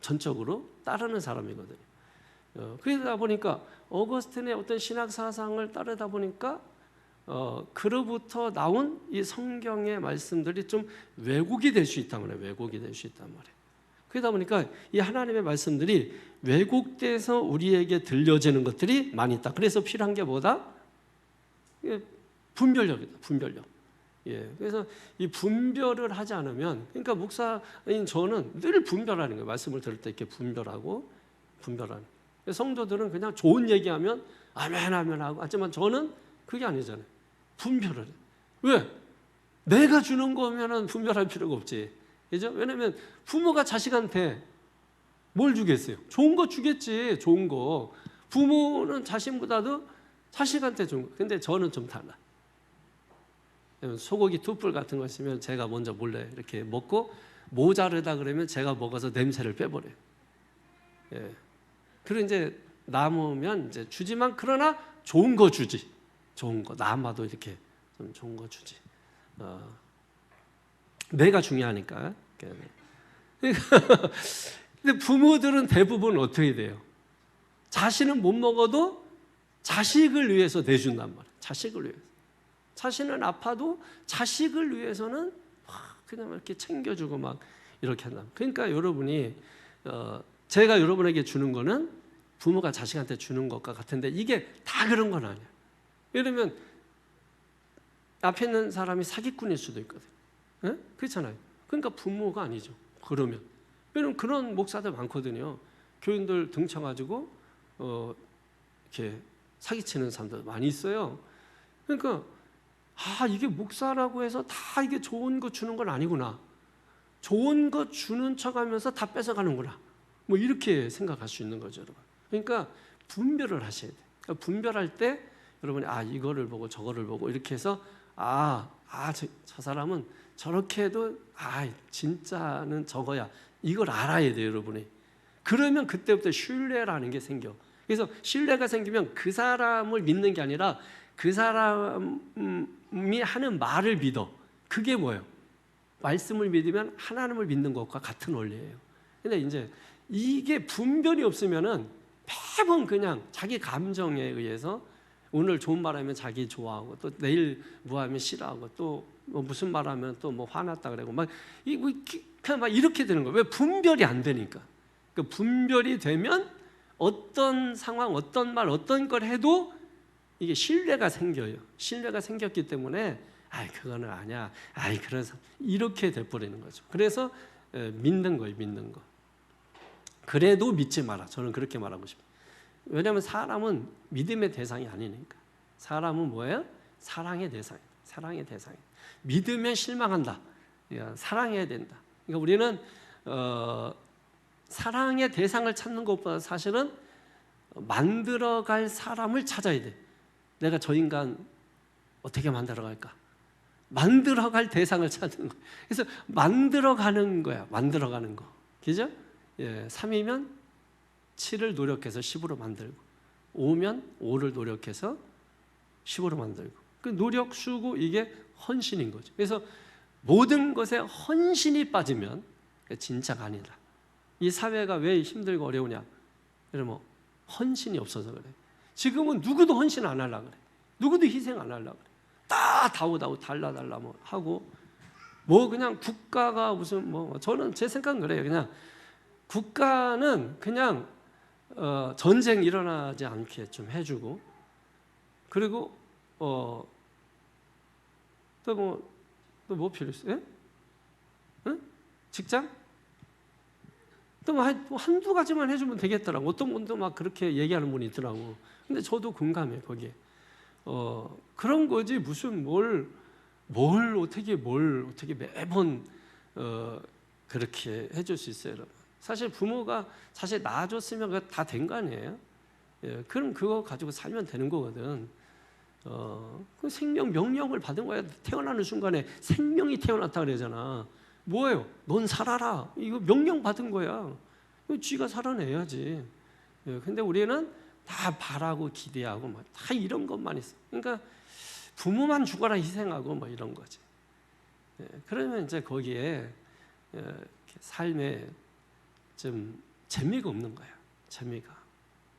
전적으로 따르는 사람이거든요. 그러다 보니까 어거스틴의 어떤 신학 사상을 따르다 보니까 그로부터 나온 이 성경의 말씀들이 좀 왜곡이 될 수 있단 말이에요. 왜곡이 될 수 있단 말이에요. 그러다 보니까 이 하나님의 말씀들이 왜곡돼서 우리에게 들려지는 것들이 많이 있다. 그래서 필요한 게 뭐다? 분별력이다. 분별력. 그래서 이 분별을 하지 않으면, 그러니까 목사인 저는 늘 분별하는 거예요. 말씀을 들을 때 이렇게 분별하고 분별하는. 성도들은 그냥 좋은 얘기하면 아멘 아멘 하고, 하지만 저는 그게 아니잖아요. 분별을 해. 왜? 내가 주는 거면은 분별할 필요가 없지. 그죠? 왜냐면 부모가 자식한테 뭘 주겠어요? 좋은 거 주겠지. 좋은 거. 부모는 자신보다도 자식한테 좋은 거. 근데 저는 좀 달라. 소고기 툭불 같은 거 있으면 제가 먼저 몰래 이렇게 먹고, 모자르다 그러면 제가 먹어서 냄새를 빼버려요. 그리고 이제 남으면 이제 주지만, 그러나 좋은 거 주지. 좋은 거. 남아도 이렇게 좀 좋은 거 주지. 내가 중요하니까. 근데 부모들은 대부분 어떻게 돼요? 자신은 못 먹어도 자식을 위해서 내준단 말이에요. 자식을 위해서. 자신은 아파도 자식을 위해서는 그냥 이렇게 챙겨주고 막 이렇게 한다. 그러니까 여러분이 제가 여러분에게 주는 거는 부모가 자식한테 주는 것과 같은데, 이게 다 그런 건 아니에요. 예를 들면 앞에 있는 사람이 사기꾼일 수도 있거든요. 네? 그렇잖아요. 그러니까 부모가 아니죠. 그러면 왜냐면 그런 목사들 많거든요. 교인들 등쳐가지고 이렇게 사기치는 사람들 많이 있어요. 그러니까 이게 목사라고 해서 다 이게 좋은 거 주는 건 아니구나. 좋은 거 주는 척하면서 다 뺏어가는구나. 뭐 이렇게 생각할 수 있는 거죠, 여러분. 그러니까 분별을 하셔야 돼요. 그러니까 분별할 때 여러분이 이거를 보고 저거를 보고 이렇게 해서 저 사람은 저렇게 해도 진짜는 저거야. 이걸 알아야 돼요, 여러분이. 그러면 그때부터 신뢰라는 게 생겨. 그래서 신뢰가 생기면 그 사람을 믿는 게 아니라 그 사람이 하는 말을 믿어. 그게 뭐예요? 말씀을 믿으면 하나님을 믿는 것과 같은 원리예요. 근데 이제 이게 분별이 없으면은 매번 그냥 자기 감정에 의해서 오늘 좋은 말하면 자기 좋아하고, 또 내일 뭐 하면 싫어하고, 또 뭐 무슨 말하면 또 뭐 화났다 그러고 그냥 막 이렇게 되는 거예요. 왜? 분별이 안 되니까. 그 분별이 되면 어떤 상황, 어떤 말, 어떤 걸 해도 이게 신뢰가 생겨요. 신뢰가 생겼기 때문에 그거는 아니야. 그래서 이렇게 돼버리는 거죠. 그래서 믿는 거예요. 믿는 거. 그래도 믿지 마라. 저는 그렇게 말하고 싶어요. 왜냐하면 사람은 믿음의 대상이 아니니까. 사람은 뭐예요? 사랑의 대상이에요. 사랑의 대상이에요. 믿으면 실망한다. 사랑해야 된다. 그러니까 우리는 사랑의 대상을 찾는 것보다 사실은 만들어갈 사람을 찾아야 돼. 내가 저 인간 어떻게 만들어갈까? 만들어갈 대상을 찾는 거야. 그래서 만들어가는 거야. 만들어가는 거. 그죠? 3이면 7을 노력해서 10으로 만들고, 5면 5를 노력해서 10으로 만들고. 그 노력, 수고, 이게 헌신인 거죠. 그래서 모든 것에 헌신이 빠지면 진짜가 아니다. 이 사회가 왜 힘들고 어려우냐? 여러분, 헌신이 없어서 그래. 지금은 누구도 헌신 안 하려고 그래. 누구도 희생 안 하려고 그래. 다 다우다우 달라달라 뭐 하고, 뭐 그냥 국가가 무슨 저는 제 생각은 그래요. 그냥 국가는 그냥 전쟁 일어나지 않게 좀 해주고, 그리고 또 뭐 필요 있어요? 응? 직장? 또 한두 가지만 해주면 되겠더라고. 어떤 분도 막 그렇게 얘기하는 분이 있더라고. 근데 저도 공감해 거기에. 그런 거지 무슨 뭘 어떻게 매번 그렇게 해줄 수 있어요, 여러분. 사실 부모가 사실 낳아줬으면 그거 다 된 거 아니에요? 그럼 그거 가지고 살면 되는 거거든. 그 생명 명령을 받은 거야. 태어나는 순간에 생명이 태어났다 그러잖아. 뭐예요? 넌 살아라. 이거 명령 받은 거야. 쥐가 살아내야지. 근데 우리는 다 바라고 기대하고 다 이런 것만 있어. 그러니까 부모만 죽어라 희생하고 이런 거지. 그러면 이제 거기에 삶에 좀 재미가 없는 거야. 재미가.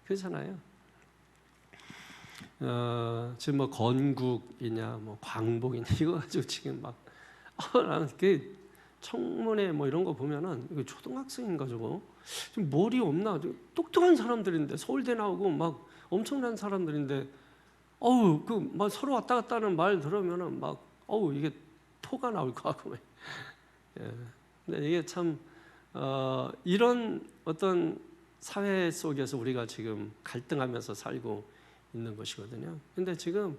그렇잖아요. 지금 뭐 건국이냐, 뭐 광복이냐 이거 가지고 지금 막 나는 그 청문회 뭐 이런 거 보면은 이거 초등학생인가 저거 지금 머리 없나? 똑똑한 사람들인데 서울대 나오고 막 엄청난 사람들인데 어우 그 막 서로 왔다 갔다 하는 말 들으면은 막 어우 이게 토가 나올 것 같고 예. 근데 이게 참 이런 어떤 사회 속에서 우리가 지금 갈등하면서 살고 있는 것이거든요. 근데 지금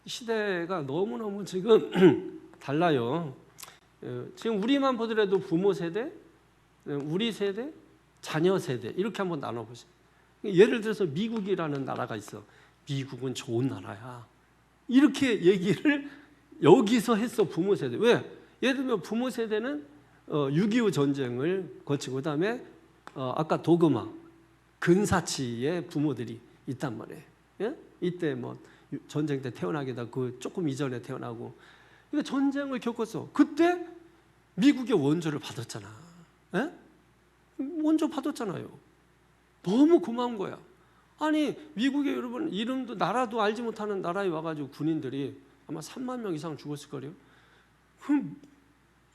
시대가 너무너무 지금 달라요. 지금 우리만 보더라도 부모 세대, 우리 세대, 자녀 세대 이렇게 한번 나눠보세요. 예를 들어서 미국이라는 나라가 있어. 미국은 좋은 나라야. 이렇게 얘기를 여기서 했어. 부모 세대. 왜? 예를 들면 부모 세대는 6.25 전쟁을 거치고 그다음에 아까 도그마 근사치의 부모들이 있단 말이에요. 예? 이때 뭐 전쟁 때 태어나기다 그 조금 이전에 태어나고 그러니까 전쟁을 겪었어. 그때 미국의 원조를 받았잖아. 예? 원조 받았잖아요. 너무 고마운 거야. 아니 미국의 여러분 이름도 나라도 알지 못하는 나라에 와가지고 군인들이 아마 3만 명 이상 죽었을 거래요. 그럼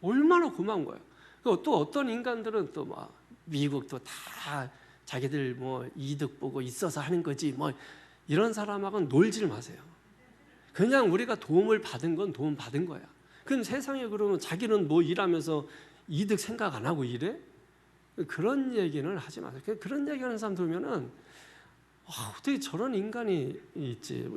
얼마나 고마운 거야. 또 어떤 인간들은 또 막 미국도 다 자기들 뭐 이득 보고 있어서 하는 거지 뭐 이런 사람하고는 놀질 마세요. 그냥 우리가 도움을 받은 건 도움 받은 거야. 그럼 세상에 그러면 자기는 뭐 일하면서 이득 생각 안 하고 일해? 그런 얘기는 하지 마세요. 그런 얘기하는 사람 들으면은 어떻게 저런 인간이 있지?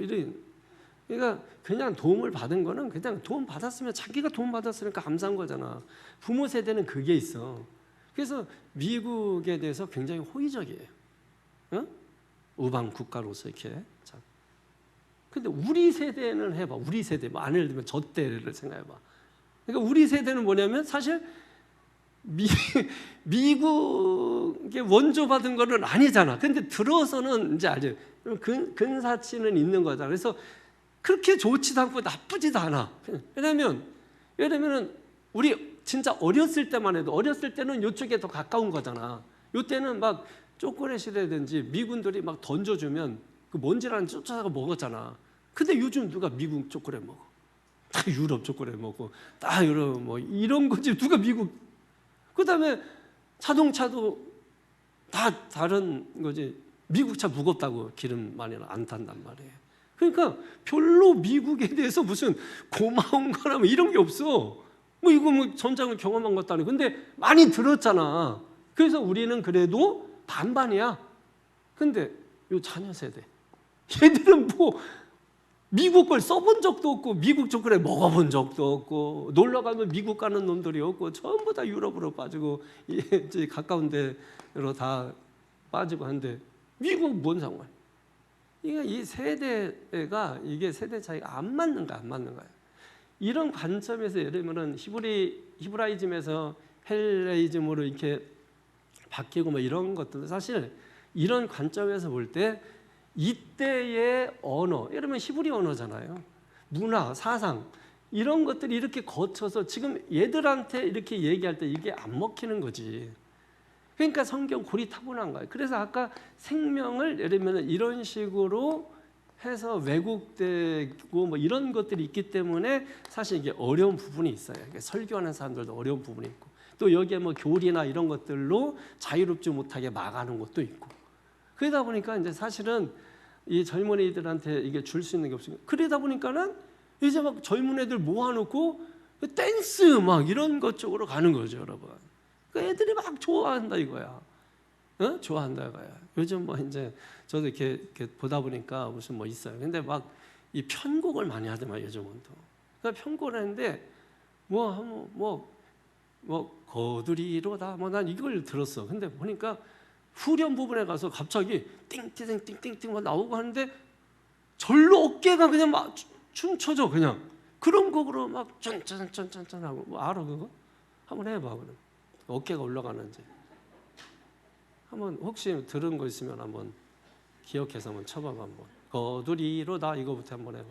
그러니까 그냥 도움을 받은 거는 그냥 도움 받았으면 자기가 도움 받았으니까 감사한 거잖아. 부모 세대는 그게 있어. 그래서 미국에 대해서 굉장히 호의적이에요. 어? 우방 국가로서 이렇게. 근데 우리 세대는 해봐. 우리 세대, 뭐 예를 들면 저 때를 생각해봐. 그러니까 우리 세대는 뭐냐면 사실 미국의 원조 받은 거는 아니잖아. 근데 들어서는 이제 알죠. 근사치는 있는 거잖아. 그래서 그렇게 좋지도 않고 나쁘지도 않아. 왜냐면 우리 진짜 어렸을 때만 해도 어렸을 때는 이쪽에 더 가까운 거잖아. 이때는 막 초콜릿이라든지 미군들이 막 던져주면 그 먼지랑 쫓아가 먹었잖아. 근데 요즘 누가 미국 초콜릿 먹어? 다 유럽 초콜릿 먹고 다 유럽 뭐 이런 거지. 누가 미국? 그다음에 자동차도 다 다른 거지. 미국 차 무겁다고 기름 많이 안 탄단 말이에요. 그러니까 별로 미국에 대해서 무슨 고마운 거나 뭐 이런 게 없어. 뭐 이거 뭐 전장을 경험한 것도 아니고 근데 많이 들었잖아. 그래서 우리는 그래도 반반이야. 근데 요 자녀 세대 얘들은 뭐 미국 걸 써본 적도 없고 미국 초콜릿 먹어본 적도 없고 놀러 가면 미국 가는 놈들이 없고 전부 다 유럽으로 빠지고 이제 가까운 데로 다 빠지고 하는데 미국 뭔 상관? 이 세대가 이게 세대 차이가 안 맞는 거야. 이런 관점에서 예를 들면은 히브라이즘에서 헬레이즘으로 이렇게 바뀌고 뭐 이런 것들 사실 이런 관점에서 볼 때 이때의 언어, 예를 들면 히브리 언어잖아요. 문화, 사상 이런 것들이 이렇게 거쳐서 지금 얘들한테 이렇게 얘기할 때 이게 안 먹히는 거지. 그러니까 성경 고리타분한 거예요. 그래서 아까 생명을 예를 들면 이런 식으로 해서 왜곡되고 뭐 이런 것들이 있기 때문에 사실 이게 어려운 부분이 있어요. 설교하는 사람들도 어려운 부분이 있고 또 여기에 뭐 교리나 이런 것들로 자유롭지 못하게 막아놓은 것도 있고 그러다 보니까 이제 사실은 이 젊은이들한테 이게 줄 수 있는 게 없으니까 그러다 보니까는 이제 막 젊은 애들 모아놓고 댄스 막 이런 것 쪽으로 가는 거죠, 여러분. 그러니까 애들이 막 좋아한다 이거야. 어? 좋아한다 이거야. 요즘 뭐 이제 저도 이렇게 보다 보니까 무슨 뭐 있어요. 근데 막 이 편곡을 많이 하더만 요즘은 또. 그러니까 편곡을 하는데 뭐 거두리로다 뭐 난 이걸 들었어. 근데 보니까 후렴 부분에 가서 갑자기 띵띵띵띵띵 막 나오고 하는데 절로 어깨가 그냥 막 춤춰져 그냥 그런 곡으로 막 짠짠짠짠짠 하고 뭐 알아 그거? 한번 해봐 그럼 어깨가 올라가는지 한번 혹시 들은 거 있으면 한번 기억해서 한번 쳐봐봐 한번 거두리로다 이거부터 한번 해봐.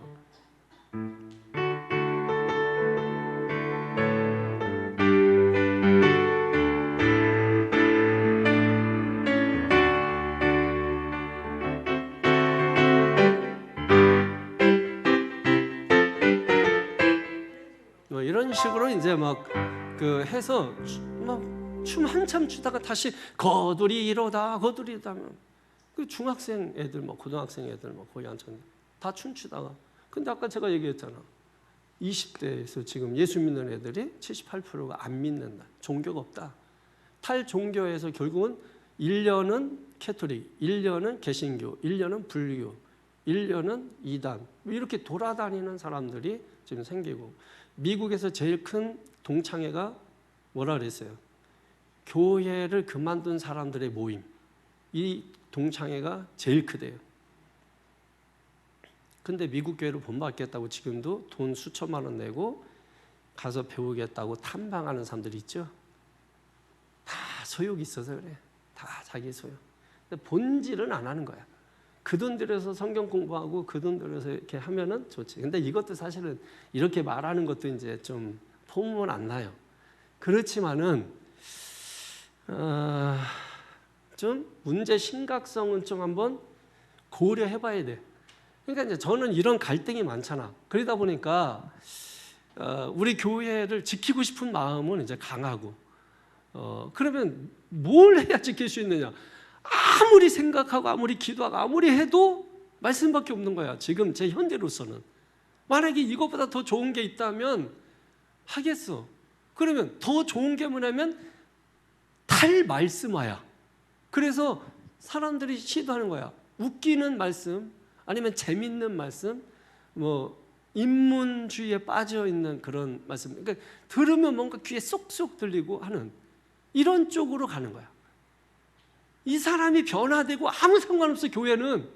이제 막 그 해서 막 춤 한참 추다가 다시 거두리로다 거두리다. 그 중학생 애들 뭐 고등학생 애들 뭐 거의 한참 다 춤추다가. 근데 아까 제가 얘기했잖아. 20대에서 지금 예수 믿는 애들이 78%가 안 믿는다. 종교가 없다. 탈종교에서 결국은 1년은 캐톨릭, 1년은 개신교, 1년은 불교, 1년은 이단 이렇게 돌아다니는 사람들이 지금 생기고, 미국에서 제일 큰 동창회가 뭐라 그랬어요? 교회를 그만둔 사람들의 모임. 이 동창회가 제일 크대요. 근데 미국 교회를 본받겠다고 지금도 돈 수천만 원 내고 가서 배우겠다고 탐방하는 사람들이 있죠. 다 소욕이 있어서 그래. 다 자기 소욕. 근데 본질은 안 하는 거야. 그 돈 들여서 성경 공부하고 그 돈 들여서 이렇게 하면은 좋지. 근데 이것도 사실은 이렇게 말하는 것도 이제 좀 소문 안 나요. 그렇지만은 좀 문제 심각성은 좀 한번 고려해봐야 돼. 그러니까 이제 저는 이런 갈등이 많잖아. 그러다 보니까 우리 교회를 지키고 싶은 마음은 이제 강하고, 그러면 뭘 해야 지킬 수 있느냐? 아무리 생각하고 아무리 기도하고 아무리 해도 말씀밖에 없는 거야. 지금 제 현재로서는. 만약에 이것보다 더 좋은 게 있다면 하겠어. 그러면 더 좋은 게 뭐냐면 탈말씀화야. 그래서 사람들이 시도하는 거야. 웃기는 말씀, 아니면 재밌는 말씀, 뭐 인문주의에 빠져 있는 그런 말씀. 그러니까 들으면 뭔가 귀에 쏙쏙 들리고 하는 이런 쪽으로 가는 거야. 이 사람이 변화되고 아무 상관없어. 교회는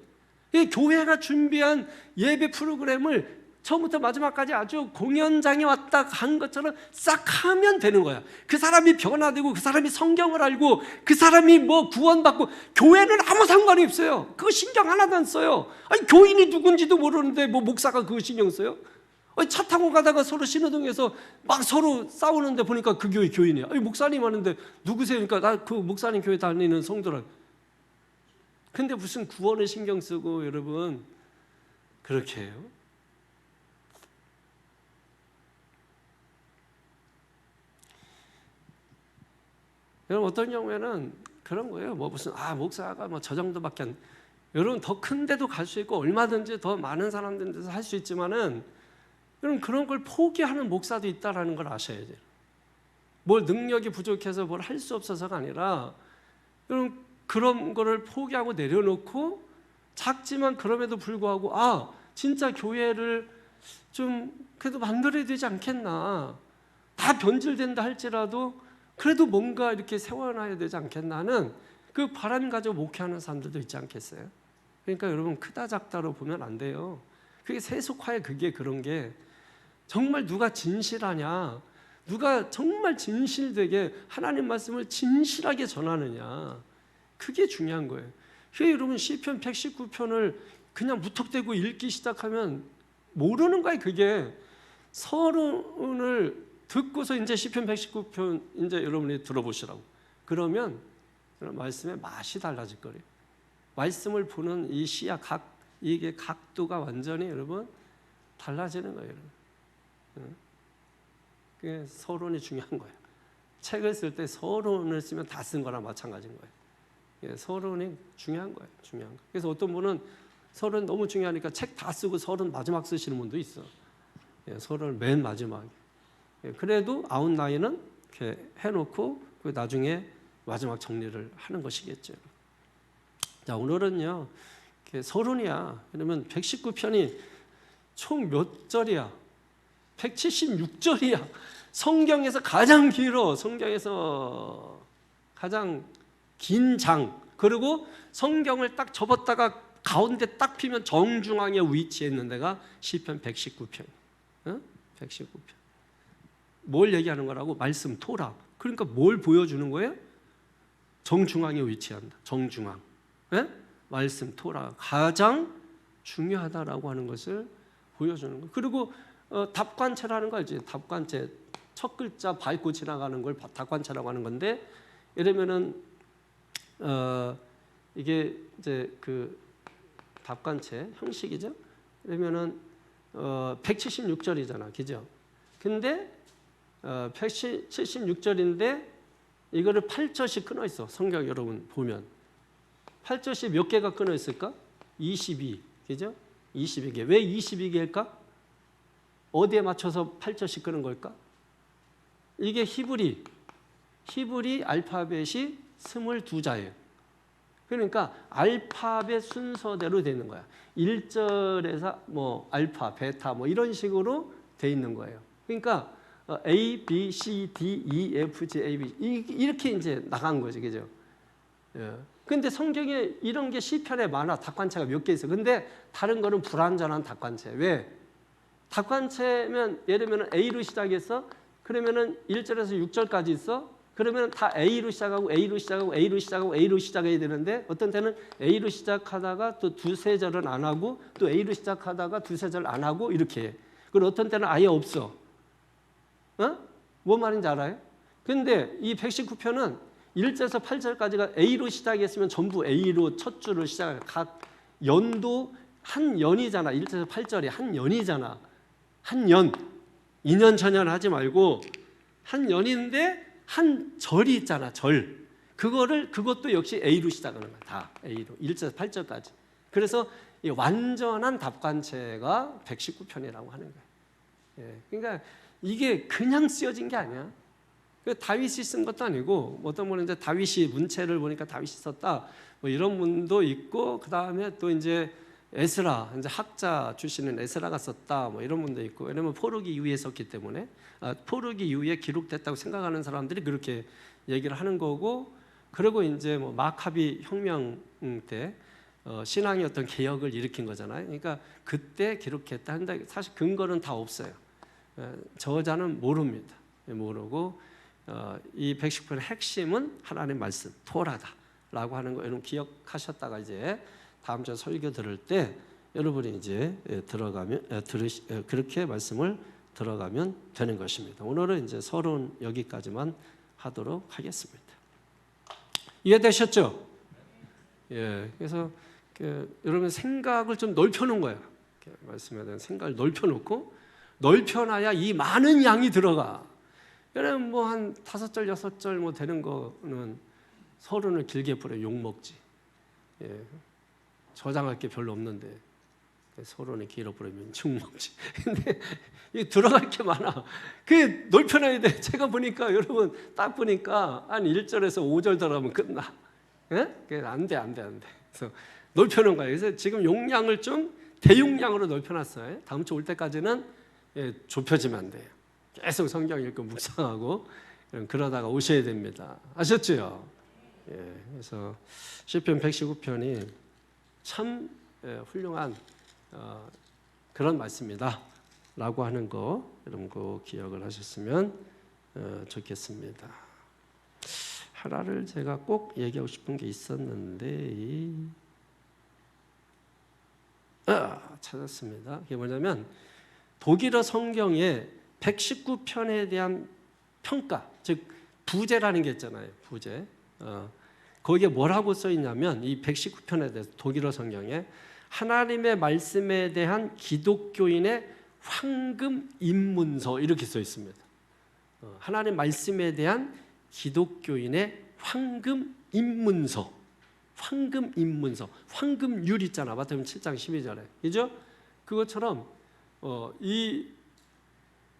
교회가 준비한 예배 프로그램을 처음부터 마지막까지 아주 공연장에 왔다 간 것처럼 싹 하면 되는 거야. 그 사람이 변화되고 그 사람이 성경을 알고 그 사람이 뭐 구원받고, 교회는 아무 상관이 없어요. 그거 신경 하나도 안 써요. 아니, 교인이 누군지도 모르는데 뭐 목사가 그거 신경 써요? 아니, 차 타고 가다가 서로 신호등에서 막 서로 싸우는데 보니까 그 교회 교인이야. 아니, 목사님 하는데 누구세요? 그러니까 나 그 목사님 교회 다니는 성도라. 근데 무슨 구원을 신경 쓰고 여러분 그렇게 해요? 여러분 어떤 경우에는 그런 거예요. 뭐 무슨 목사가 뭐 저 정도밖에 안. 여러분 더 큰 데도 갈 수 있고 얼마든지 더 많은 사람들한테서 할 수 있지만은, 여러분 그런 걸 포기하는 목사도 있다라는 걸 아셔야 돼요. 뭘 능력이 부족해서 뭘 할 수 없어서가 아니라, 여러분 그런 거를 포기하고 내려놓고 작지만 그럼에도 불구하고 진짜 교회를 좀 그래도 만들어야 되지 않겠나. 다 변질된다 할지라도 그래도 뭔가 이렇게 세워놔야 되지 않겠나는 그 바람 가지고 목회하는 사람들도 있지 않겠어요? 그러니까 여러분 크다 작다로 보면 안 돼요. 그게 세속화의 그게 그런 게 정말 누가 진실하냐, 누가 정말 진실되게 하나님 말씀을 진실하게 전하느냐, 그게 중요한 거예요. 그래서 여러분 시편 119편을 그냥 무턱대고 읽기 시작하면 모르는 거예요. 그게 서론을 듣고서 이제 시편 119편 이제 여러분이 들어보시라고. 그러면 말씀의 맛이 달라질 거예요. 말씀을 보는 이 시야 이게 각도가 완전히 여러분 달라지는 거예요. 여러분. 그게 서론이 중요한 거예요. 책을 쓸 때 서론을 쓰면 다 쓴 거랑 마찬가지인 거예요. 서론이 중요한 거예요. 중요한 거. 그래서 어떤 분은 서론 너무 중요하니까 책 다 쓰고 서론 마지막 쓰시는 분도 있어. 서론을 맨 마지막에. 그래도 아웃라인은 이렇게 해놓고 나중에 마지막 정리를 하는 것이겠죠. 자, 오늘은요 서론이야. 그러면 119편이 총 몇 절이야? 176절이야. 성경에서 가장 길어. 성경에서 가장 긴 장. 그리고 성경을 딱 접었다가 가운데 딱 피면 정중앙에 위치해 있는 데가 시편 119편. 119편. 뭘 얘기하는 거라고? 말씀 토라. 그러니까 뭘 보여주는 거예요? 정중앙에 위치한다. 정중앙. 말씀 토라 가장 중요하다라고 하는 것을 보여주는 거예요. 그리고 답관체라는 거 알지? 답관체. 첫 글자 밟고 지나가는 걸 답관체라고 하는 건데, 이러면은 이게 이제 그 답관체 형식이죠. 그러면은 176절이잖아, 그죠? 근데 176절인데 이거를 8절씩 끊어 있어. 성경 여러분 보면 8절씩 몇 개가 끊어 있을까? 22, 그죠? 22개. 왜 22개일까? 어디에 맞춰서 8절씩 끊은 걸까? 이게 히브리 알파벳이 22자예요. 그러니까 알파벳 순서대로 되는 거야. 1절에서 뭐 알파, 베타 뭐 이런 식으로 돼 있는 거예요. 그러니까 A, B, C, D, E, F, G, A, B 이렇게 이제 나간 거죠, 그죠? 근데 성경에 이런 게 시편에 많아. 답관체가 몇 개 있어. 근데 다른 거는 불완전한 답관체. 왜? 답관체면 예를 들면 A로 시작해서 그러면은 1절에서 6절까지 있어. 그러면 다 A로 시작하고 A로 시작하고 A로 시작하고 A로 시작해야 되는데 어떤 때는 A로 시작하다가 또 두세 절은 안 하고 또 A로 시작하다가 두세 절 안 하고 이렇게 해. 그리고 어떤 때는 아예 없어. 뭔 말인지 알아요? 근데 이 119편은 1절에서 8절까지가 A로 시작했으면 전부 A로 첫 줄을 시작해요. 각 연도 한 연이잖아. 1절에서 8절이 한 연이잖아. 한 연. 2년 전년 하지 말고 한 연인데 한 절이 있잖아. 절. 그것도 역시 A로 시작하는 거야. 다 A로. 1절에서 8절까지. 그래서 이 완전한 답관체가 119편이라고 하는 거예요. 그러니까 이게 그냥 쓰여진 게 아니야. 다윗이 쓴 것도 아니고 어떤 분은 이제 다윗이 문체를 보니까 다윗이 썼다 뭐 이런 분도 있고 그 다음에 또 이제 에스라 이제 학자 출신인 에스라가 썼다 뭐 이런 분도 있고 왜냐면 포르기 이후에 썼기 때문에 포르기 이후에 기록됐다고 생각하는 사람들이 그렇게 얘기를 하는 거고 그리고 이제 뭐 마카비 혁명 때 신앙의 어떤 개혁을 일으킨 거잖아요. 그러니까 그때 기록했다 한다. 사실 근거는 다 없어요. 저자는 모릅니다. 모르고 이 119편의 핵심은 하나님의 말씀, 토라다라고 하는 거 여러분 기억하셨다가 이제 다음 주에 설교 들을 때 여러분이 이제 그렇게 말씀을 들어가면 되는 것입니다. 오늘은 이제 서론 여기까지만 하도록 하겠습니다. 이해되셨죠? 그래서 여러분 생각을 좀 넓혀놓은 거예요. 말씀에 대한 생각을 넓혀놓고 넓혀놔야 이 많은 양이 들어가. 여러분 뭐 한 5절, 6절 뭐 되는 거는 서론을 길게 풀어 욕먹지. 저장할 게 별로 없는데 서론을 길어 부르면 욕먹지. 근데 이 들어갈 게 많아. 그게 넓혀놔야 돼. 제가 보니까 여러분 딱 보니까 한 1절에서 5절 들어가면 끝나. 안 돼. 그래서 넓혀놓은 거예요. 그래서 지금 용량을 좀 대용량으로 넓혀놨어요. 다음 주 올 때까지는 좁혀지면 안 돼요. 계속 성경 읽고 묵상하고 그러다가 오셔야 됩니다. 아셨죠? 그래서 시편 119편이 참 훌륭한 그런 말씀이다 라고 하는 거 여러분 꼭 기억을 하셨으면 좋겠습니다. 하나를 제가 꼭 얘기하고 싶은 게 있었는데 찾았습니다. 그게 뭐냐면 독일어 성경에 119편에 대한 평가, 즉 부제라는 게 있잖아요. 부제. 거기에 뭐라고 써 있냐면 이 119편에 대해서 독일어 성경에 하나님의 말씀에 대한 기독교인의 황금 입문서 이렇게 써 있습니다. 하나님 말씀에 대한 기독교인의 황금 입문서. 황금 입문서. 황금률 있잖아. 마태복음 7장 12절에. 그죠? 그것처럼 이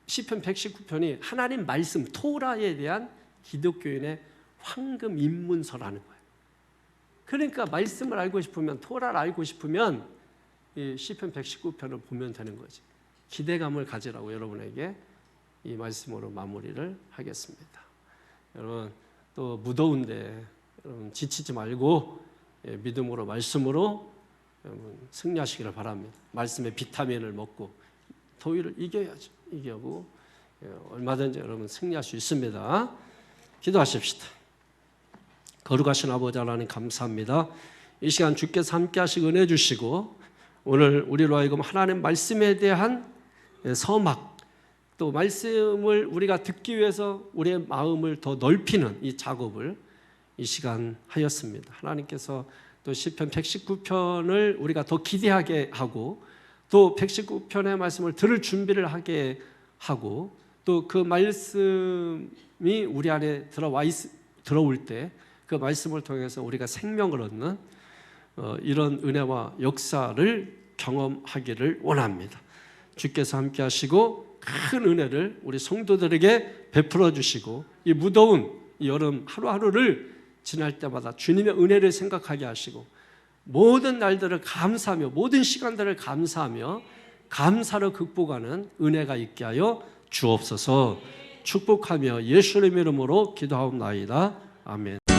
시편 119편이 하나님 말씀 토라에 대한 기독교인의 황금 입문서라는 거예요. 그러니까 말씀을 알고 싶으면 토라를 알고 싶으면 이 시편 119편을 보면 되는 거지. 기대감을 가지라고 여러분에게 이 말씀으로 마무리를 하겠습니다. 여러분 또 무더운데 여러분 지치지 말고 믿음으로 말씀으로 여러분 승리하시기를 바랍니다. 말씀의 비타민을 먹고 더위를 이겨야죠. 이겨고 얼마든지 여러분 승리할 수 있습니다. 기도하십시다. 거룩하신 아버지 하나님 감사합니다. 이 시간 주께서 함께 하시고 은혜 주시고 오늘 우리로 하여금 하나님 말씀에 대한 서막 또 말씀을 우리가 듣기 위해서 우리의 마음을 더 넓히는 이 작업을 이 시간 하였습니다. 하나님께서 또 시편 119편을 우리가 더 기대하게 하고 또 119편의 말씀을 들을 준비를 하게 하고 또 또 그 말씀이 우리 안에 들어올 때 그 말씀을 통해서 우리가 생명을 얻는 이런 은혜와 역사를 경험하기를 원합니다. 주께서 함께 하시고 큰 은혜를 우리 성도들에게 베풀어 주시고 이 무더운 여름 하루하루를 지날 때마다 주님의 은혜를 생각하게 하시고 모든 날들을 감사하며 모든 시간들을 감사하며 감사로 극복하는 은혜가 있게 하여 주옵소서. 축복하며 예수님의 이름으로 기도하옵나이다. 아멘.